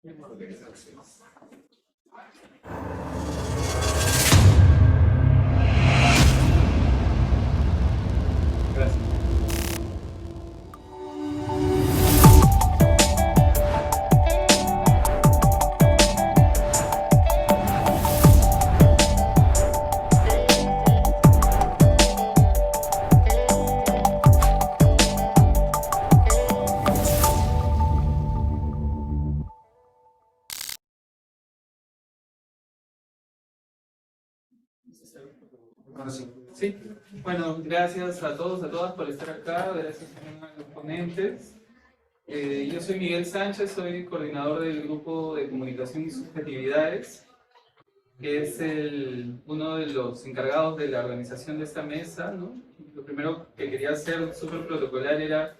Gracias. Ahora sí. Sí, bueno, gracias a todos, a todas por estar acá, gracias a los ponentes. Yo soy Miguel Sánchez, soy coordinador del grupo de comunicación y subjetividades, que es uno de los encargados de la organización de esta mesa, ¿no? Lo primero que quería hacer, súper protocolar, era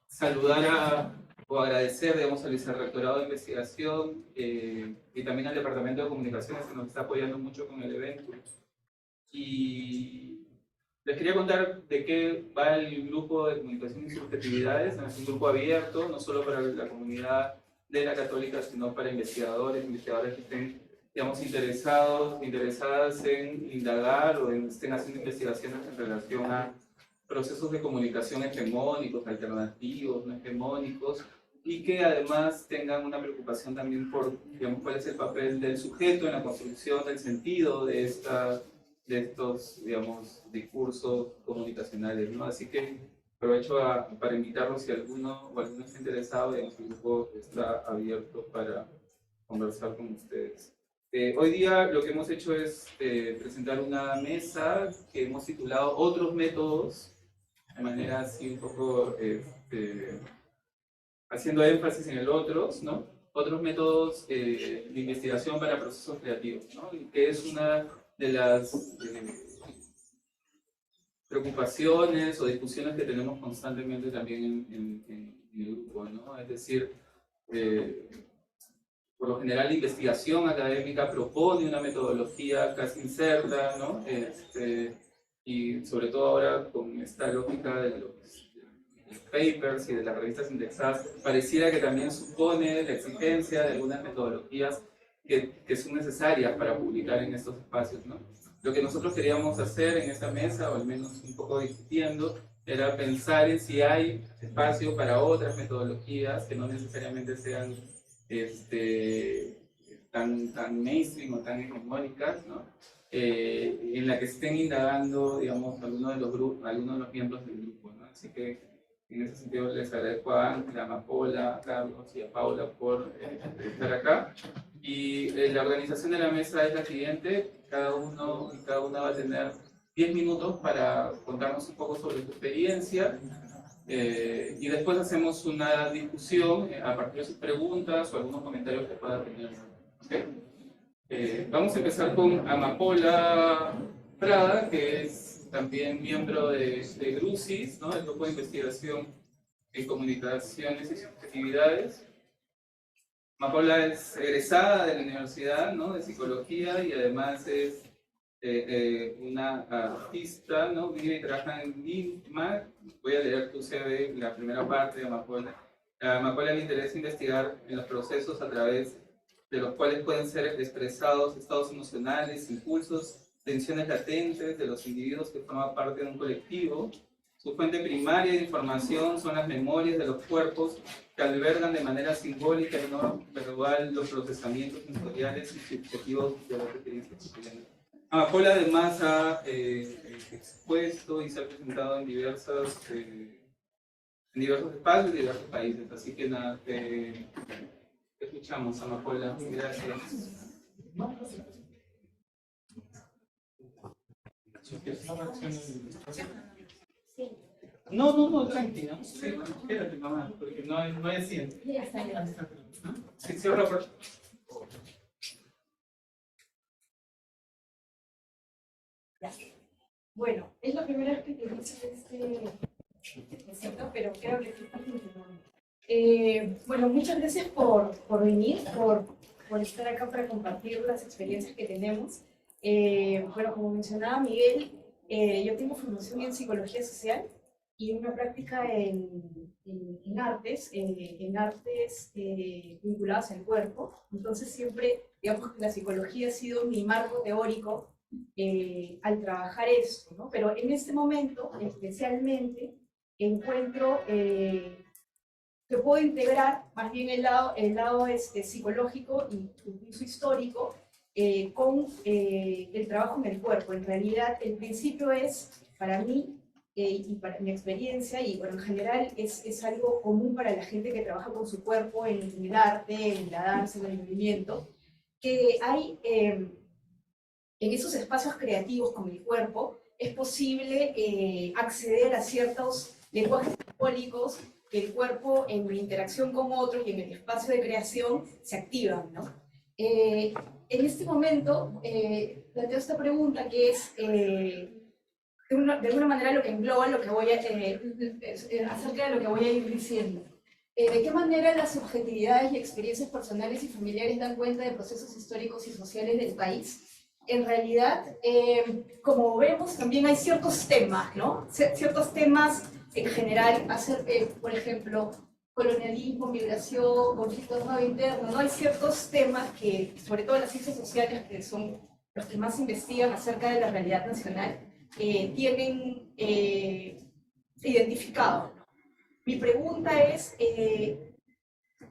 saludar o agradecer, digamos, al Vicerrectorado de Investigación y también al Departamento de Comunicaciones, que nos está apoyando mucho con el evento. Y les quería contar de qué va el grupo de comunicación y subjetividades. Es un grupo abierto, no solo para la comunidad de la Católica, sino para investigadores que estén, digamos, interesadas en indagar o estén haciendo investigaciones en relación a procesos de comunicación hegemónicos, alternativos, no hegemónicos, y que además tengan una preocupación también por, digamos, cuál es el papel del sujeto en la construcción del sentido de estos, digamos, discursos comunicacionales, ¿no? Así que aprovecho para invitarlos si alguno o alguno está interesado, digamos, el grupo está abierto para conversar con ustedes. Hoy día lo que hemos hecho es presentar una mesa que hemos titulado Otros métodos, de manera así un poco haciendo énfasis en el otros, ¿no? Otros métodos de investigación para procesos creativos, ¿no? Que es una de las preocupaciones o discusiones que tenemos constantemente también en el grupo, ¿no? Es decir, por lo general la investigación académica propone una metodología casi incerta, ¿no? Y sobre todo ahora con esta lógica de los papers y de las revistas indexadas, pareciera que también supone la exigencia de algunas metodologías que son necesarias para publicar en estos espacios, ¿no? Lo que nosotros queríamos hacer en esta mesa, o al menos un poco discutiendo, era pensar en si hay espacio para otras metodologías que no necesariamente sean tan mainstream o tan hegemónicas, ¿no? En la que estén indagando, digamos, algunos de los miembros del grupo, ¿no? Así que en ese sentido les agradezco a Ángela, a Amapola, a Carlos y a Paula por estar acá. Y la organización de la mesa es la siguiente: cada uno y cada una va a tener 10 minutos para contarnos un poco sobre su experiencia, y después hacemos una discusión a partir de sus preguntas o algunos comentarios que pueda tener. ¿Okay? Vamos a empezar con Amapola Prada, que es también miembro de GRUSIS, ¿no? El grupo de investigación en comunicaciones y subjetividades. Amapola es egresada de la universidad, ¿no? De psicología, y además es una artista, ¿no? Vive y trabaja en Lima. Voy a leer tu CV, la primera parte de Amapola. A Amapola le interesa investigar en los procesos a través de los cuales pueden ser expresados estados emocionales, impulsos, tensiones latentes de los individuos que forman parte de un colectivo. Su fuente primaria de información son las memorias de los cuerpos que albergan de manera simbólica y no verbal los procesamientos sensoriales y subjetivos de las experiencias cotidianas. Amapola además ha expuesto y se ha presentado en diversos espacios y diversos países, así que nada, te escuchamos, Amapola. Gracias. No, tranquila. Sí, espérate, mamá, porque no hay asiento. Sí, cierra la puerta. Bueno, es la primera vez que utilizo este recinto, pero creo que sí está funcionando. Bueno, muchas gracias por venir, por estar acá para compartir las experiencias que tenemos. Bueno, como mencionaba Miguel, yo tengo formación en psicología social y una práctica en en artes vinculadas al cuerpo. Entonces siempre, digamos que la psicología ha sido mi marco teórico al trabajar esto, ¿no? Pero en este momento, especialmente, encuentro que puedo integrar más bien el lado psicológico y incluso histórico con el trabajo en el cuerpo. En realidad, el principio es, para mí, y para mi experiencia, y bueno, en general es algo común para la gente que trabaja con su cuerpo en el arte, en la danza, en el movimiento, que hay en esos espacios creativos con el cuerpo, es posible acceder a ciertos lenguajes simbólicos que el cuerpo en la interacción con otros y en el espacio de creación se activan, ¿no? En este momento, planteo esta pregunta que es, de alguna manera, lo que engloba lo que voy a, acerca de lo que voy a ir diciendo. ¿De qué manera las subjetividades y experiencias personales y familiares dan cuenta de procesos históricos y sociales del país? En realidad, como vemos, también hay ciertos temas, ¿no? Ciertos temas en general, por ejemplo, colonialismo, migración, conflicto armado interno, ¿no? Hay ciertos temas que, sobre todo las ciencias sociales, que son los que más investigan acerca de la realidad nacional, tienen identificado, ¿no? Mi pregunta es, ¿de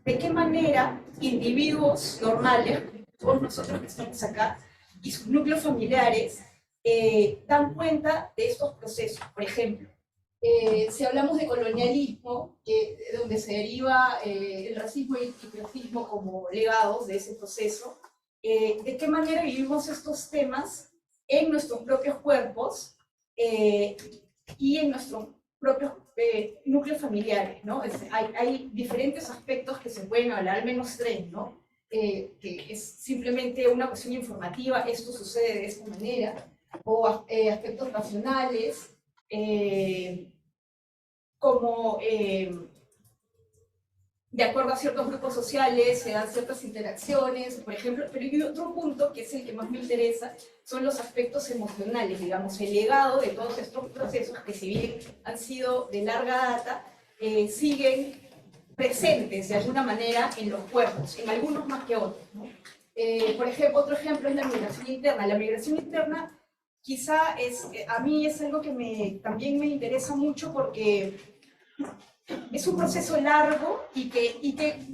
qué manera individuos normales, todos nosotros que estamos acá, y sus núcleos familiares dan cuenta de estos procesos? Por ejemplo, si hablamos de colonialismo, de donde se deriva el racismo y el clasismo como legados de ese proceso, ¿de qué manera vivimos estos temas en nuestros propios cuerpos y en nuestros propios núcleos familiares, ¿no? Hay diferentes aspectos que se pueden hablar, al menos tres, ¿no? Que es simplemente una cuestión informativa, esto sucede de esta manera, o aspectos racionales, como de acuerdo a ciertos grupos sociales se dan ciertas interacciones, por ejemplo, pero hay otro punto que es el que más me interesa, son los aspectos emocionales, digamos, el legado de todos estos procesos que, si bien han sido de larga data, siguen presentes de alguna manera en los cuerpos, en algunos más que otros, ¿no? Por ejemplo, otro ejemplo es la migración interna. La migración interna quizá a mí es algo que también me interesa mucho porque es un proceso largo y que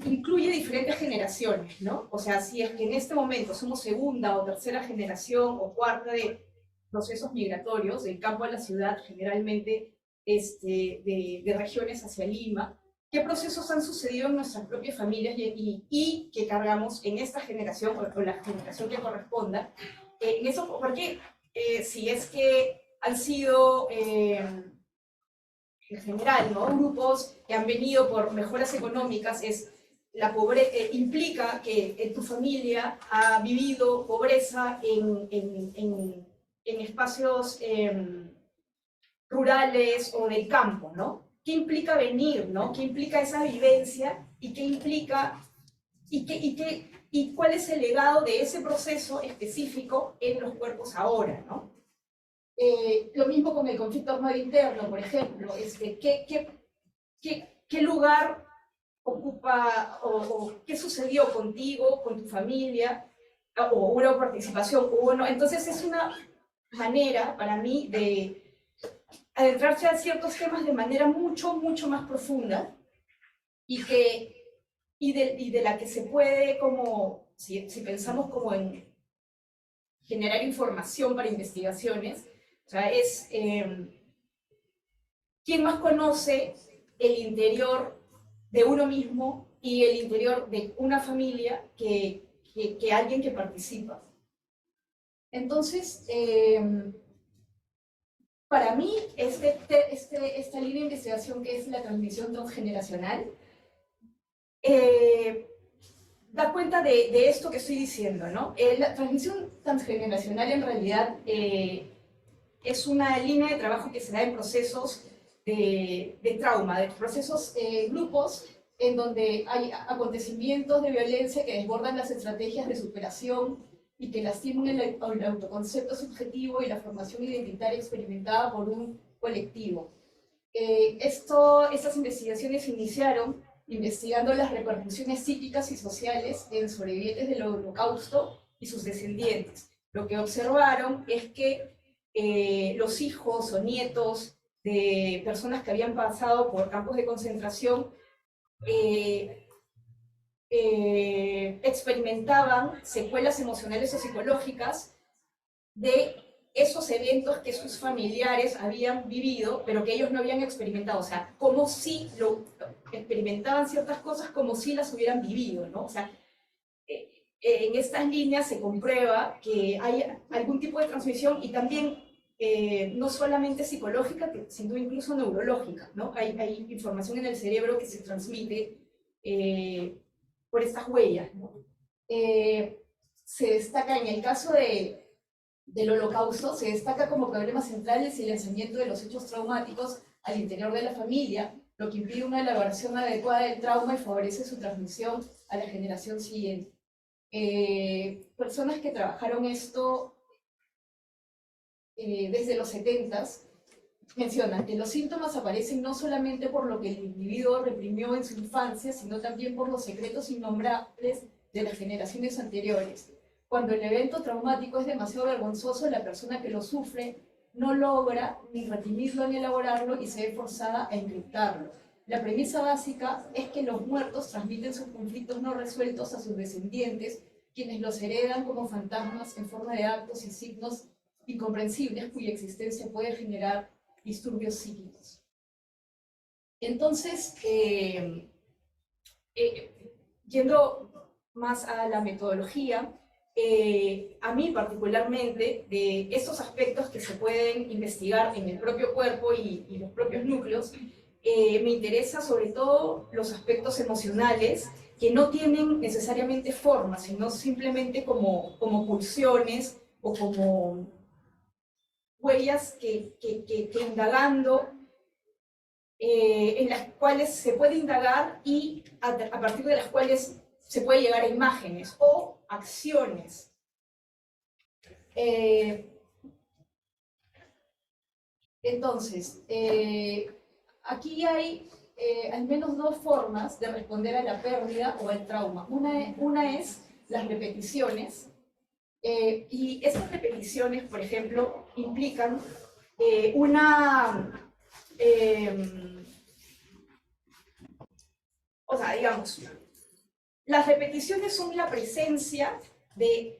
incluye diferentes generaciones, ¿no? O sea, si es que en este momento somos segunda o tercera generación o cuarta de procesos migratorios del campo a la ciudad, generalmente de regiones hacia Lima, ¿qué procesos han sucedido en nuestras propias familias y que cargamos en esta generación o la generación que corresponda? En eso, porque si es que han sido en general, ¿no? Grupos que han venido por mejoras económicas, la pobreza implica que tu familia ha vivido pobreza en espacios rurales o del campo, ¿no? ¿Qué implica venir, ¿no? ¿Qué implica esa vivencia y qué implica y cuál es el legado de ese proceso específico en los cuerpos ahora, ¿no? Lo mismo con el conflicto armado interno, por ejemplo, ¿qué lugar ocupa o qué sucedió contigo, con tu familia, o hubo participación, hubo no? Entonces es una manera para mí de adentrarse a ciertos temas de manera mucho, mucho más profunda y de la que se puede, como, si pensamos como en generar información para investigaciones, o sea, ¿quién más conoce el interior de uno mismo y el interior de una familia que alguien que participa? Entonces, para mí, esta línea de investigación que es la transmisión transgeneracional, da cuenta de esto que estoy diciendo, ¿no? La transmisión transgeneracional en realidad es una línea de trabajo que se da en procesos de trauma, de procesos, grupos en donde hay acontecimientos de violencia que desbordan las estrategias de superación y que lastiman el autoconcepto subjetivo y la formación identitaria experimentada por un colectivo. Estas investigaciones iniciaron investigando las repercusiones psíquicas y sociales en sobrevivientes del Holocausto y sus descendientes. Lo que observaron es que los hijos o nietos de personas que habían pasado por campos de concentración experimentaban secuelas emocionales o psicológicas de esos eventos que sus familiares habían vivido, pero que ellos no habían experimentado. O sea, como si experimentaban ciertas cosas como si las hubieran vivido, ¿no? O sea, en estas líneas se comprueba que hay algún tipo de transmisión y también no solamente psicológica, sino incluso neurológica, ¿no? Hay información en el cerebro que se transmite por estas huellas, ¿no? Se destaca en el caso del Holocausto, se destaca como problema central el silenciamiento de los hechos traumáticos al interior de la familia, lo que impide una elaboración adecuada del trauma y favorece su transmisión a la generación siguiente. Personas que trabajaron esto desde los 70s mencionan que los síntomas aparecen no solamente por lo que el individuo reprimió en su infancia, sino también por los secretos innombrables de las generaciones anteriores. Cuando el evento traumático es demasiado vergonzoso, la persona que lo sufre no logra ni reprimirlo ni elaborarlo y se ve forzada a encriptarlo. La premisa básica es que los muertos transmiten sus conflictos no resueltos a sus descendientes, quienes los heredan como fantasmas en forma de actos y signos incomprensibles cuya existencia puede generar disturbios psíquicos. Entonces, yendo más a la metodología, a mí particularmente, de estos aspectos que se pueden investigar en el propio cuerpo y los propios núcleos, me interesa sobre todo los aspectos emocionales que no tienen necesariamente forma, sino simplemente como pulsiones o como huellas que indagando, en las cuales se puede indagar y a partir de las cuales se puede llegar a imágenes o acciones. Entonces, aquí hay al menos dos formas de responder a la pérdida o al trauma. Una es las repeticiones, y estas repeticiones, por ejemplo, implican o sea, digamos, las repeticiones son la presencia de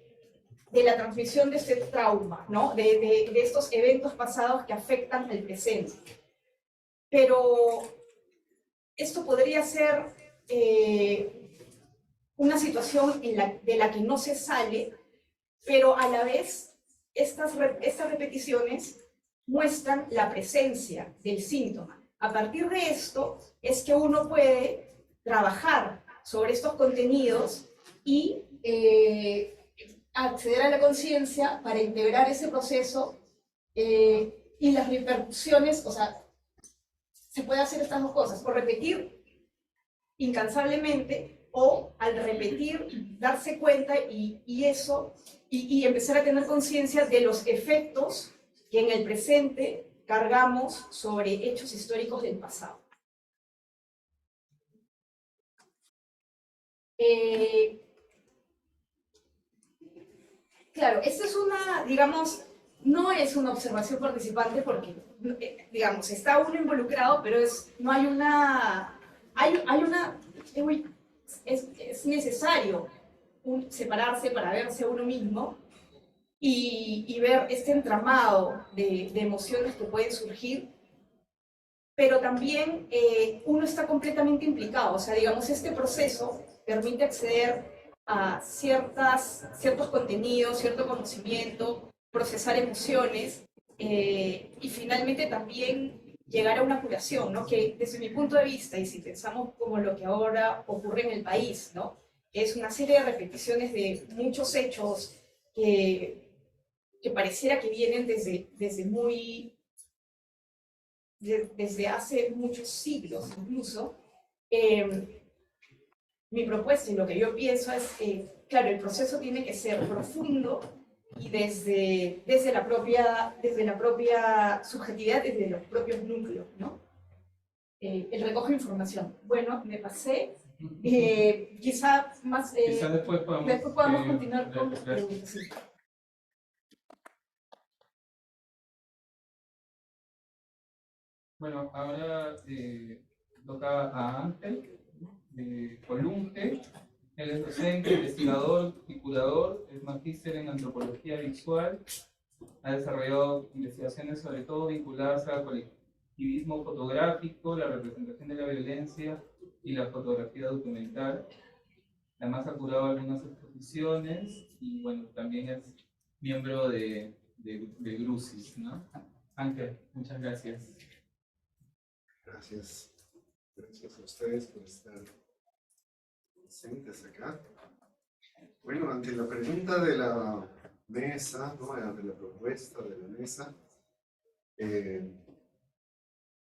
la transmisión de este trauma, ¿no? De estos eventos pasados que afectan el presente. Pero esto podría ser una situación de la que no se sale, pero a la vez estas repeticiones muestran la presencia del síntoma. A partir de esto es que uno puede trabajar sobre estos contenidos y acceder a la conciencia para integrar ese proceso y las repercusiones. O sea, se puede hacer estas dos cosas, o repetir incansablemente, o al repetir darse cuenta y empezar a tener conciencia de los efectos que en el presente cargamos sobre hechos históricos del pasado. Claro, esta es una, digamos, no es una observación participante porque, digamos, está uno involucrado, pero no hay una, es necesario separarse para verse a uno mismo y ver este entramado de emociones que pueden surgir, pero también uno está completamente implicado. O sea, digamos, este proceso permite acceder a ciertos contenidos, cierto conocimiento, procesar emociones y finalmente también llegar a una curación, ¿no? Que desde mi punto de vista, y si pensamos como lo que ahora ocurre en el país, ¿no? Es una serie de repeticiones de muchos hechos que pareciera que vienen desde hace muchos siglos incluso. Mi propuesta y lo que yo pienso es que, claro, el proceso tiene que ser profundo y desde la propia subjetividad, desde los propios núcleos, ¿no? el recoge información. Bueno, me pasé. Quizá más... Quizás después podamos continuar con las preguntas. Sí. Bueno, ahora toca a Ángel Colunge. Él es docente, investigador y curador, es magíster en antropología visual. Ha desarrollado investigaciones sobre todo vinculadas al colectivismo fotográfico, la representación de la violencia y la fotografía documental. Además ha curado algunas exposiciones y bueno, también es miembro de GRUSIS, ¿no? Ángel, muchas gracias. Gracias. Gracias a ustedes por estar presentes acá. Bueno, ante la pregunta de la mesa, ¿no? Ante la propuesta de la mesa,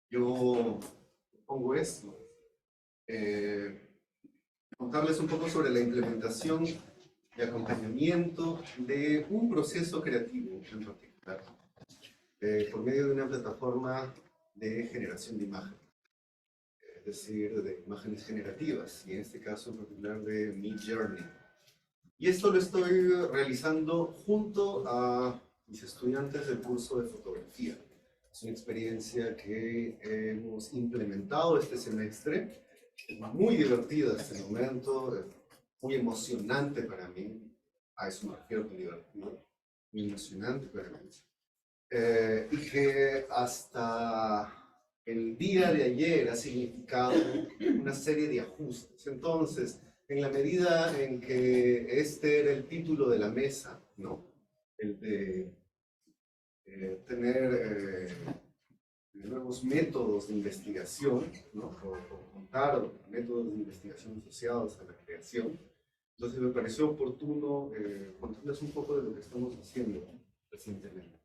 yo pongo esto. Contarles un poco sobre la implementación y acompañamiento de un proceso creativo en particular, por medio de una plataforma de generación de imagen. Es decir, de imágenes generativas, y en este caso en particular de Midjourney. Y esto lo estoy realizando junto a mis estudiantes del curso de fotografía. Es una experiencia que hemos implementado este semestre, muy divertida hasta el momento, muy emocionante para mí, a eso me refiero con divertido, muy emocionante para mí. Y que hasta el día de ayer ha significado una serie de ajustes. Entonces, en la medida en que este era el título de la mesa, ¿no? El de tener nuevos métodos de investigación, ¿no? O contar métodos de investigación asociados a la creación. Entonces me pareció oportuno contarles un poco de lo que estamos haciendo recientemente.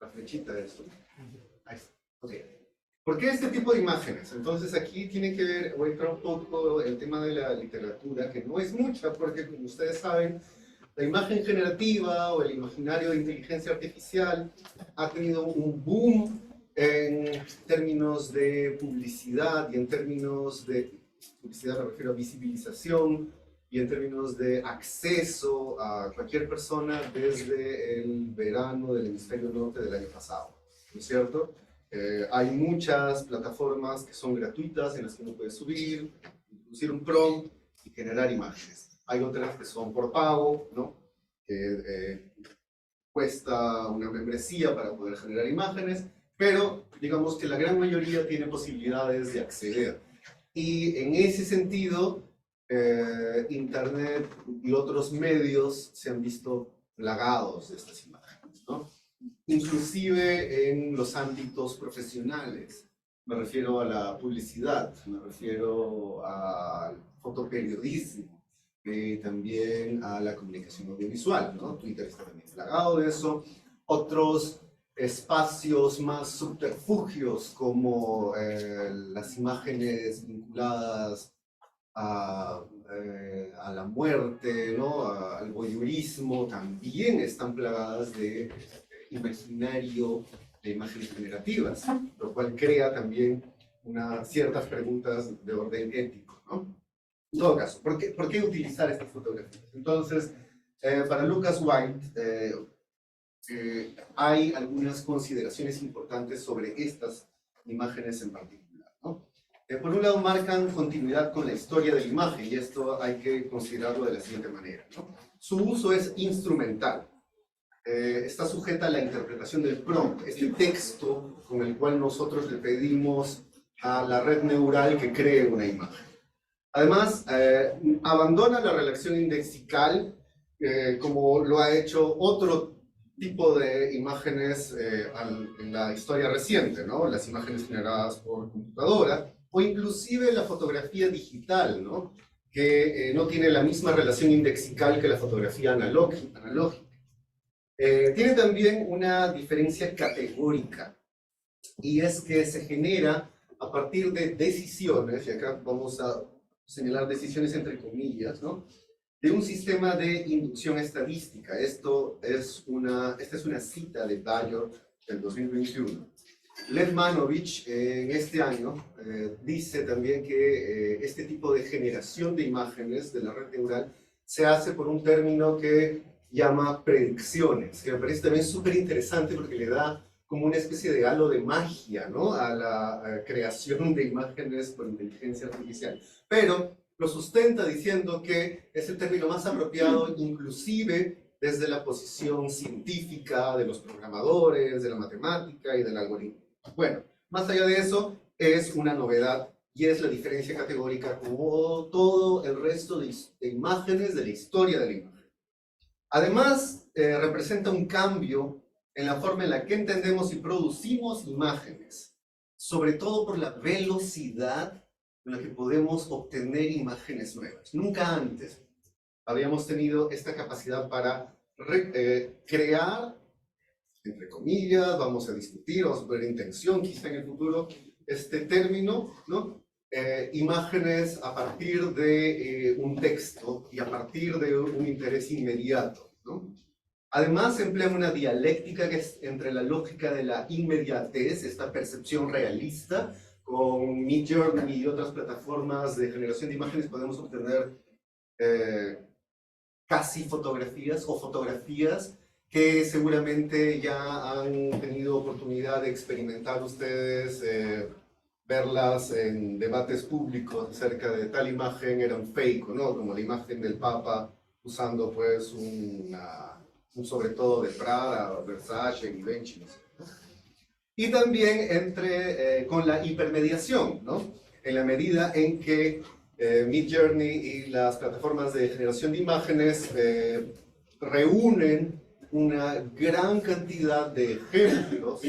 La flechita de esto. Ahí está. Ok. ¿Por qué este tipo de imágenes? Entonces aquí tiene que ver, voy a entrar un poco el tema de la literatura, que no es mucha, porque como ustedes saben, la imagen generativa o el imaginario de inteligencia artificial ha tenido un boom en términos de publicidad y en términos de publicidad me refiero a visibilización y en términos de acceso a cualquier persona desde el verano del hemisferio norte del año pasado, ¿no es cierto? Hay muchas plataformas que son gratuitas en las que uno puede subir, introducir un prompt y generar imágenes. Hay otras que son por pago, ¿no? Que cuesta una membresía para poder generar imágenes, pero digamos que la gran mayoría tiene posibilidades de acceder. Y en ese sentido, Internet y otros medios se han visto plagados de estas imágenes, ¿no? Inclusive en los ámbitos profesionales. Me refiero a la publicidad, me refiero al fotoperiodismo, también a la comunicación audiovisual, ¿no? Twitter está también plagado de eso. Otros espacios más subterfugios como las imágenes vinculadas a la muerte, ¿no? Al voyeurismo, también están plagadas de imaginario de imágenes generativas, lo cual crea también ciertas preguntas de orden ético, ¿no? En todo caso, ¿por qué utilizar estas fotografías? Entonces, para Lucas White, hay algunas consideraciones importantes sobre estas imágenes en particular, ¿no? Por un lado, marcan continuidad con la historia de la imagen, y esto hay que considerarlo de la siguiente manera, ¿no? Su uso es instrumental. Está sujeta a la interpretación del prompt, este texto con el cual nosotros le pedimos a la red neural que cree una imagen. Además, abandona la relación indexical, como lo ha hecho otro tipo de imágenes en la historia reciente, ¿no? Las imágenes generadas por computadora, o inclusive la fotografía digital, ¿no? Que no tiene la misma relación indexical que la fotografía analógica. Tiene también una diferencia categórica, y es que se genera a partir de decisiones, y acá vamos a señalar decisiones entre comillas, ¿no? De un sistema de inducción estadística. Esta es una cita de Bayor del 2021. Ledmanovich en este año dice también que este tipo de generación de imágenes de la red neural se hace por un término que llama predicciones, que me parece también súper interesante porque le da como una especie de halo de magia, ¿no?, a la creación de imágenes por inteligencia artificial. Pero lo sustenta diciendo que es el término más apropiado inclusive desde la posición científica de los programadores, de la matemática y del algoritmo. Bueno, más allá de eso, es una novedad y es la diferencia categórica como todo el resto de imágenes de la historia de la imagen. Además, representa un cambio en la forma en la que entendemos y producimos imágenes, sobre todo por la velocidad con la que podemos obtener imágenes nuevas. Nunca antes habíamos tenido esta capacidad para crear, entre comillas, vamos a discutir, vamos a poner intención quizá en el futuro, este término, ¿no? Imágenes a partir de un texto y a partir de un interés inmediato, ¿no? Además, se emplea una dialéctica que es entre la lógica de la inmediatez, esta percepción realista. Con Midjourney y otras plataformas de generación de imágenes podemos obtener casi fotografías o fotografías que seguramente ya han tenido oportunidad de experimentar ustedes, verlas en debates públicos acerca de tal imagen era un fake, ¿no? Como la imagen del Papa usando pues un sobre todo de Prada, Versace, Givenchy, no sé. Y también con la hipermediación, ¿no? En la medida en que Midjourney y las plataformas de generación de imágenes reúnen una gran cantidad de ejemplos,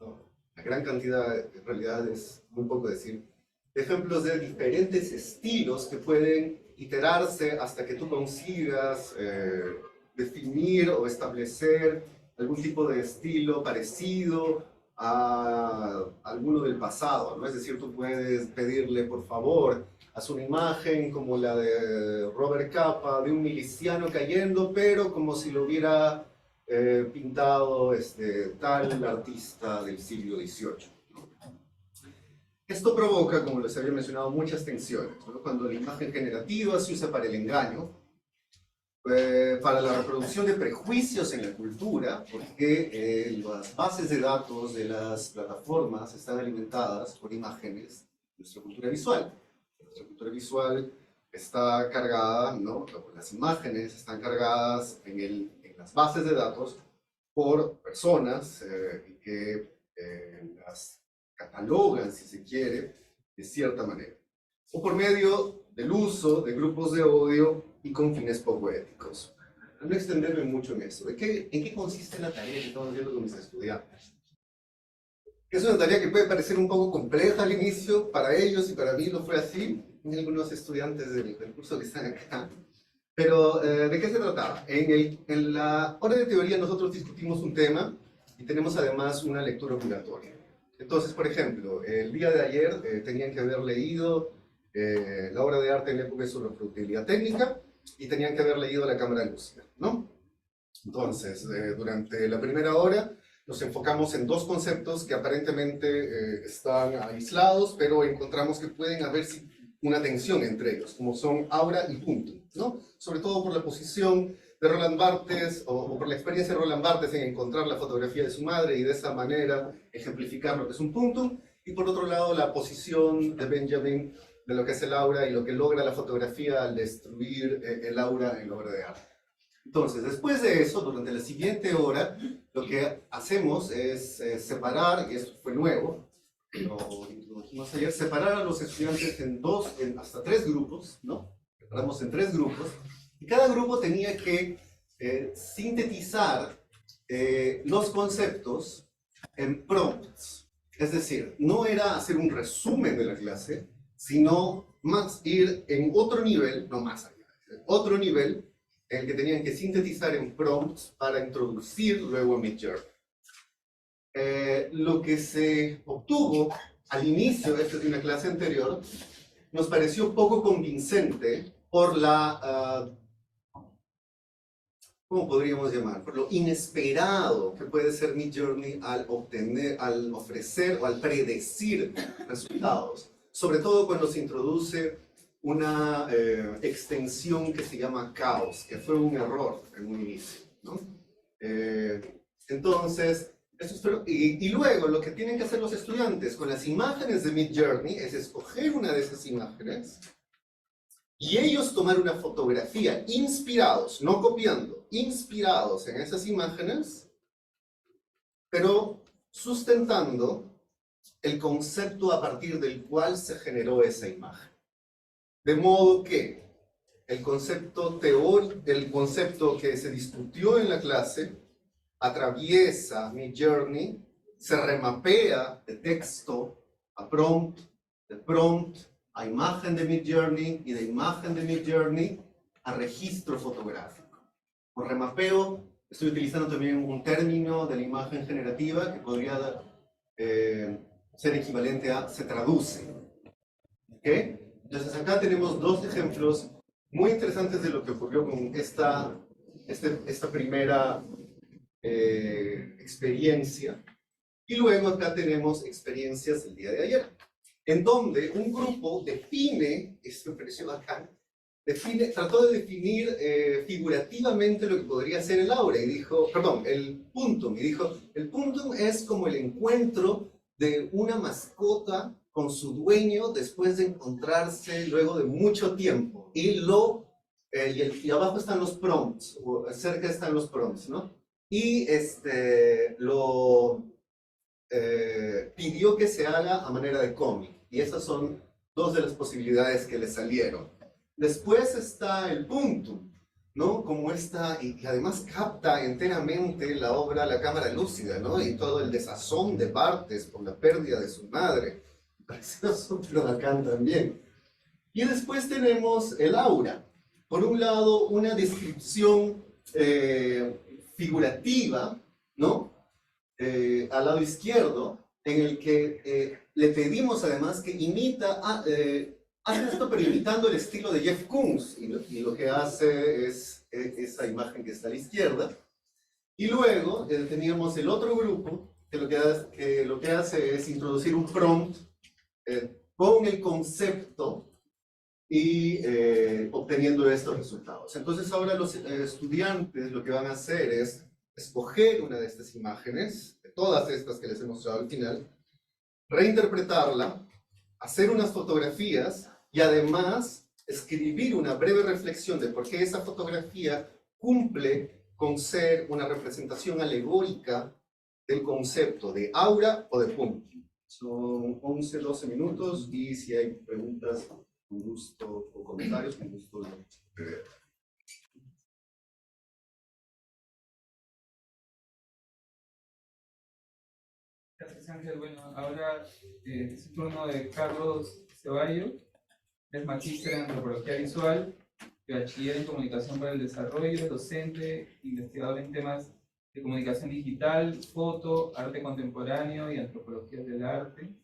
¿no? Una gran cantidad, en realidad es muy poco decir, de ejemplos de diferentes estilos que pueden iterarse hasta que tú consigas definir o establecer algún tipo de estilo parecido a alguno del pasado, ¿no? Es decir, tú puedes pedirle, por favor, haz una imagen como la de Robert Capa, de un miliciano cayendo, pero como si lo hubiera pintado tal artista del siglo XVIII, ¿no? Esto provoca, como les había mencionado, muchas tensiones, ¿no? Cuando la imagen generativa se usa para el engaño, para la reproducción de prejuicios en la cultura, porque las bases de datos de las plataformas están alimentadas por imágenes de nuestra cultura visual. Nuestra cultura visual está cargada, ¿no? Las imágenes están cargadas en las bases de datos por personas que las catalogan, si se quiere, de cierta manera. O por medio del uso de grupos de odio y con fines poco éticos. No extenderme mucho en eso. ¿En qué consiste la tarea que estamos haciendo con mis estudiantes? Es una tarea que puede parecer un poco compleja al inicio, para ellos y para mí lo fue así, y algunos estudiantes del curso que están acá. Pero, ¿de qué se trataba? En la hora de teoría nosotros discutimos un tema y tenemos además una lectura obligatoria. Entonces, por ejemplo, el día de ayer tenían que haber leído la obra de arte en la época sobre productividad técnica y tenían que haber leído La Cámara Lúcida, ¿no? Entonces, durante la primera hora nos enfocamos en dos conceptos que aparentemente están aislados, pero encontramos que pueden haber una tensión entre ellos, como son aura y punto, ¿no? Sobre todo por la posición de Roland Barthes, o por la experiencia de Roland Barthes en encontrar la fotografía de su madre y de esa manera ejemplificar lo que es un punto, y por otro lado la posición de Benjamin de lo que es el aura y lo que logra la fotografía al destruir el aura en la obra de arte. Entonces, después de eso, durante la siguiente hora, lo que hacemos es separar, y esto fue nuevo, lo introdujimos ayer, separar a los estudiantes en hasta 3 grupos, ¿no? Separamos en 3 grupos, y cada grupo tenía que sintetizar los conceptos en prompts. Es decir, no era hacer un resumen de la clase, sino más ir en otro nivel, no más allá, otro nivel, en el que tenían que sintetizar en prompts para introducir luego a Midjourney. Lo que se obtuvo al inicio de una clase anterior nos pareció poco convincente por la ¿cómo podríamos llamar? Por lo inesperado que puede ser Midjourney al ofrecer o al predecir resultados. Sobre todo cuando se introduce una extensión que se llama caos, que fue un error en un inicio, ¿no? Entonces, y luego lo que tienen que hacer los estudiantes con las imágenes de Midjourney es escoger una de esas imágenes y ellos tomar una fotografía inspirados, no copiando, inspirados en esas imágenes, pero sustentando el concepto a partir del cual se generó esa imagen. De modo que el concepto teórico, el concepto que se discutió en la clase, atraviesa Midjourney, se remapea de texto a prompt, de prompt a imagen de Midjourney y de imagen de Midjourney a registro fotográfico. Por remapeo estoy utilizando también un término de la imagen generativa que podría ser equivalente a se traduce. ¿Okay? Entonces acá tenemos dos ejemplos muy interesantes de lo que ocurrió con esta primera experiencia. Y luego acá tenemos experiencias del día de ayer, en donde un grupo define, esto me pareció bacán, trató de definir figurativamente lo que podría ser el aura, y dijo, perdón, el puntum, y dijo, el puntum es como el encuentro de una mascota con su dueño después de encontrarse luego de mucho tiempo, y abajo están los prompts, o cerca están los prompts, ¿no? Y pidió que se haga a manera de cómic, y esas son dos de las posibilidades que le salieron. Después está el puntum, ¿no? Como y además capta enteramente la obra La Cámara Lúcida, ¿no? Y todo el desazón de Barthes por la pérdida de su madre. Me pareció súper bacán también. Y después tenemos el aura. Por un lado, una descripción figurativa, ¿no? Al lado izquierdo, en el que le pedimos además que hace esto pero imitando el estilo de Jeff Koons, y lo que hace es esa imagen que está a la izquierda. Y luego teníamos el otro grupo que lo que hace es introducir un prompt con el concepto y obteniendo estos resultados. Entonces ahora los estudiantes lo que van a hacer es escoger una de estas imágenes, de todas estas que les he mostrado al final, reinterpretarla, hacer unas fotografías y además escribir una breve reflexión de por qué esa fotografía cumple con ser una representación alegórica del concepto de aura o de punto. Son 11, 12 minutos y si hay preguntas, con gusto, o comentarios, con gusto. Gracias, Ángel. Bueno, ahora es el turno de Carlos Ceballos, es magíster en antropología visual, bachiller en comunicación para el desarrollo, docente, investigador en temas de comunicación digital, foto, arte contemporáneo y antropología del arte.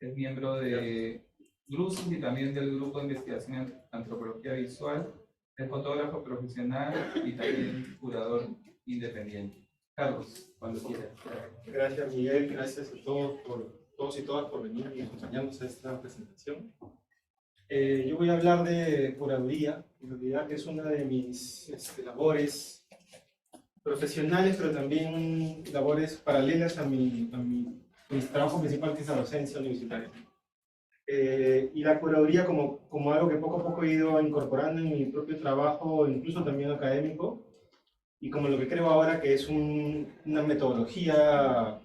Es miembro de GRUSIS y también del grupo de investigación en antropología visual. Es fotógrafo profesional y también curador independiente. Carlos, cuando quieras. Gracias, Miguel. Gracias a todos y todas por venir y acompañarnos a esta presentación. Yo voy a hablar de curaduría, que es una de mis labores profesionales, pero también labores paralelas a mi trabajo principal, que es la docencia universitaria. Y la curaduría como algo que poco a poco he ido incorporando en mi propio trabajo, incluso también académico, y como lo que creo ahora que es una metodología,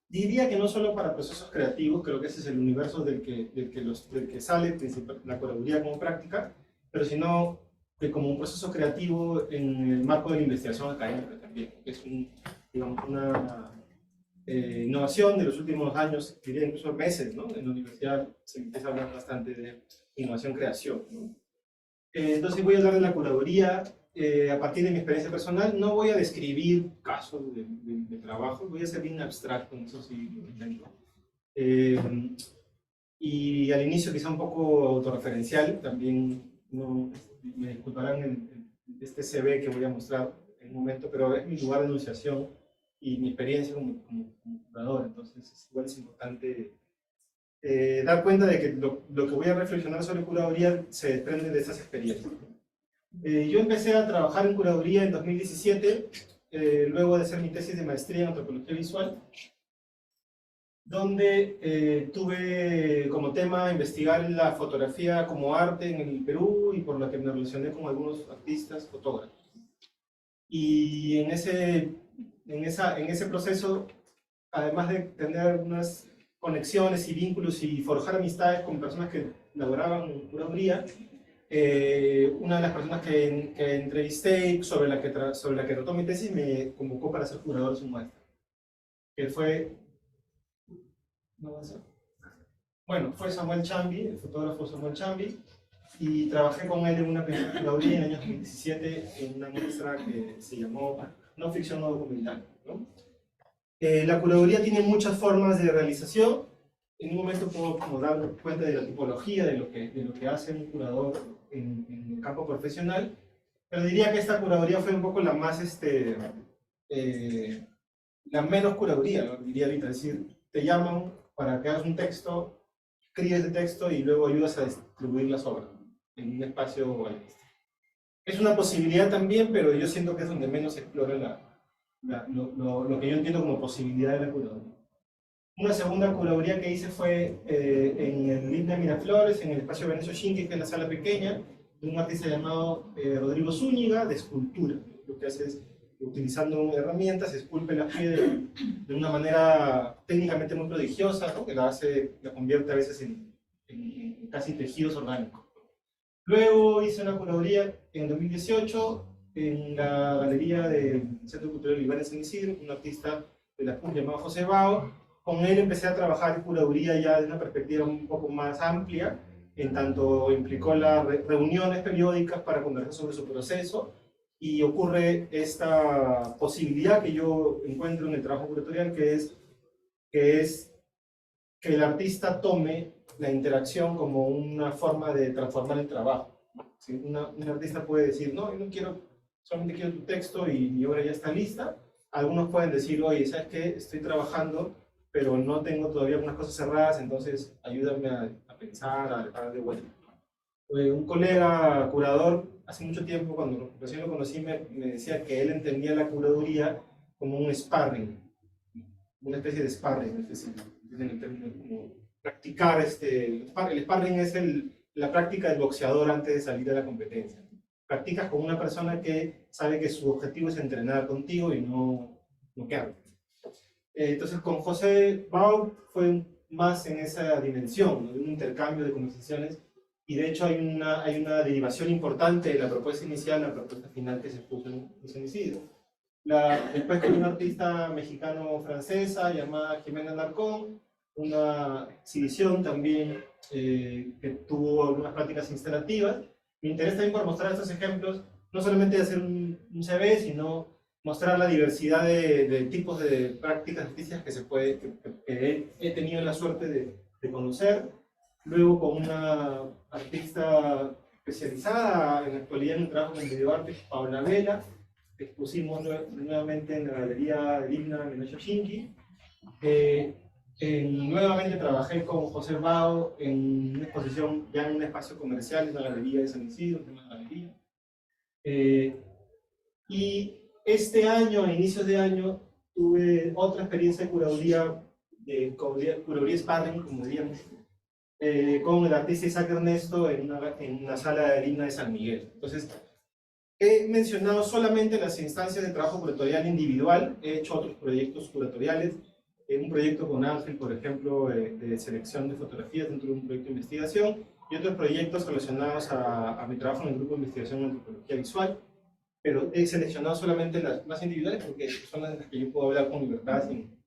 diría que no solo para procesos creativos, creo que ese es el universo del que sale la curaduría como práctica, pero sino que como un proceso creativo en el marco de la investigación académica también, que es digamos, una innovación de los últimos años, diría incluso meses, ¿no? En la universidad se empieza a hablar bastante de innovación-creación, ¿no? Entonces voy a hablar de la curaduría a partir de mi experiencia personal. No voy a describir casos de trabajo, voy a ser bien abstracto, eso sí lo intento. Y al inicio quizá un poco autorreferencial, también me disculparán este CV que voy a mostrar, en un momento, pero es mi lugar de enunciación y mi experiencia como curador, entonces igual es importante dar cuenta de que lo que voy a reflexionar sobre curaduría se desprende de esas experiencias. Yo empecé a trabajar en curaduría en 2017, luego de hacer mi tesis de maestría en antropología visual, donde tuve como tema investigar la fotografía como arte en el Perú y por la que me relacioné con algunos artistas, fotógrafos. Y en ese proceso, además de tener algunas conexiones y vínculos y forjar amistades con personas que laboraban en curaduría, una de las personas que entrevisté sobre la que trató mi tesis me convocó para ser curador de su muestra, que fue... ¿No va a ser? Bueno, fue Samuel Chambi, el fotógrafo Samuel Chambi, y trabajé con él en una primera curaduría en el año 2017 en una muestra que se llamó No Ficción No Documental, ¿no? La curaduría tiene muchas formas de realización. En un momento puedo como dar cuenta de la tipología de lo que hace un curador en el campo profesional, pero diría que esta curaduría fue un poco la más, la menos curaduría, ¿no? Diría ahorita, es decir, te llaman para que hagas un texto, escribes el texto y luego ayudas a distribuir las obras en un espacio artístico. Es una posibilidad también, pero yo siento que es donde menos se explora lo que yo entiendo como posibilidad de la curaduría. Una segunda curaduría que hice fue en el INDA Miraflores, en el espacio Venecio Xinque, que es la sala pequeña, de un artista llamado Rodrigo Zúñiga, de escultura. Lo que hace es, utilizando herramientas, esculpe la piedra de una manera técnicamente muy prodigiosa, ¿no? Que la convierte a veces en casi tejidos orgánicos. Luego hice una curaduría en 2018 en la galería del Centro Cultural Olivar en San Isidro, un artista de la PUC llamado José Bao. Con él empecé a trabajar en curaduría ya de una perspectiva un poco más amplia, en tanto implicó las reuniones periódicas para conversar sobre su proceso, y ocurre esta posibilidad que yo encuentro en el trabajo curatorial, que es que el artista tome la interacción como una forma de transformar el trabajo. ¿Sí? Un artista puede decir, no, yo no quiero, solamente quiero tu texto y mi obra ya está lista. Algunos pueden decir, oye, ¿sabes qué? Estoy trabajando, pero no tengo todavía algunas cosas cerradas, entonces ayúdame a pensar, a dar de vuelta. Un colega curador, hace mucho tiempo, cuando recién lo conocí, me decía que él entendía la curaduría como un sparring, una especie de sparring, es decir, en el término como practicar, el sparring es la práctica del boxeador antes de salir de la competencia. Practicas con una persona que sabe que su objetivo es entrenar contigo y no noquearte. Entonces con José Bao fue más en esa dimensión, ¿no? De un intercambio de conversaciones, y de hecho hay una derivación importante de la propuesta inicial a la propuesta final que se puso en San Isidro. Después con una artista mexicano-francesa llamada Jimena Larcón, una exhibición también que tuvo algunas prácticas instalativas. Me interesa también por mostrar estos ejemplos, no solamente de hacer un CV, sino mostrar la diversidad de tipos de prácticas artísticas que he tenido la suerte de conocer. Luego con una artista especializada en la actualidad en el trabajo con videoarte, Paola Vela, expusimos nuevamente en la galería del INDA Venecio Xinque. Nuevamente trabajé con José Bao en una exposición ya en un espacio comercial en la galería de San Isidro, en la galería. Y este año, a inicios de año, tuve otra experiencia de curaduría sparring, como diríamos, con el artista Isaac Ernesto en una sala de INDA de San Miguel. Entonces, he mencionado solamente las instancias de trabajo curatorial individual, he hecho otros proyectos curatoriales, un proyecto con Ángel, por ejemplo, de selección de fotografías dentro de un proyecto de investigación, y otros proyectos relacionados a mi trabajo en el grupo de investigación en antropología visual, pero he seleccionado solamente las más individuales porque son las que yo puedo hablar con libertad sin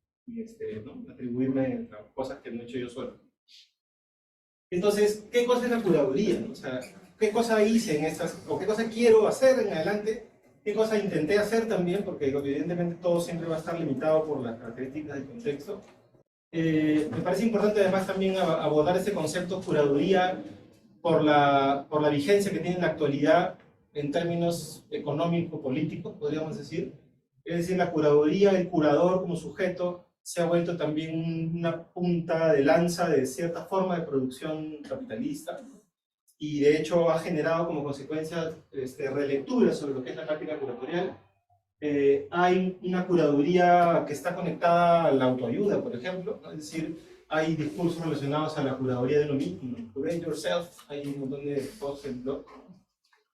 ¿no? atribuirme cosas que no he hecho yo solo. Entonces, ¿qué cosa es la curaduría? O sea, ¿qué cosa hice en estas, o qué cosa quiero hacer en adelante? ¿Qué cosa intenté hacer también? Porque evidentemente todo siempre va a estar limitado por las características del contexto. Me parece importante además también abordar este concepto curaduría por la vigencia que tiene en la actualidad en términos económico-políticos, podríamos decir. Es decir, la curaduría, el curador como sujeto, se ha vuelto también una punta de lanza de cierta forma de producción capitalista, y de hecho ha generado como consecuencia relecturas sobre lo que es la práctica curatorial. Hay una curaduría que está conectada a la autoayuda, por ejemplo, ¿no? Es decir, hay discursos relacionados a la curaduría de lo mismo, ¿no? Curate yourself, hay un montón de posts en blog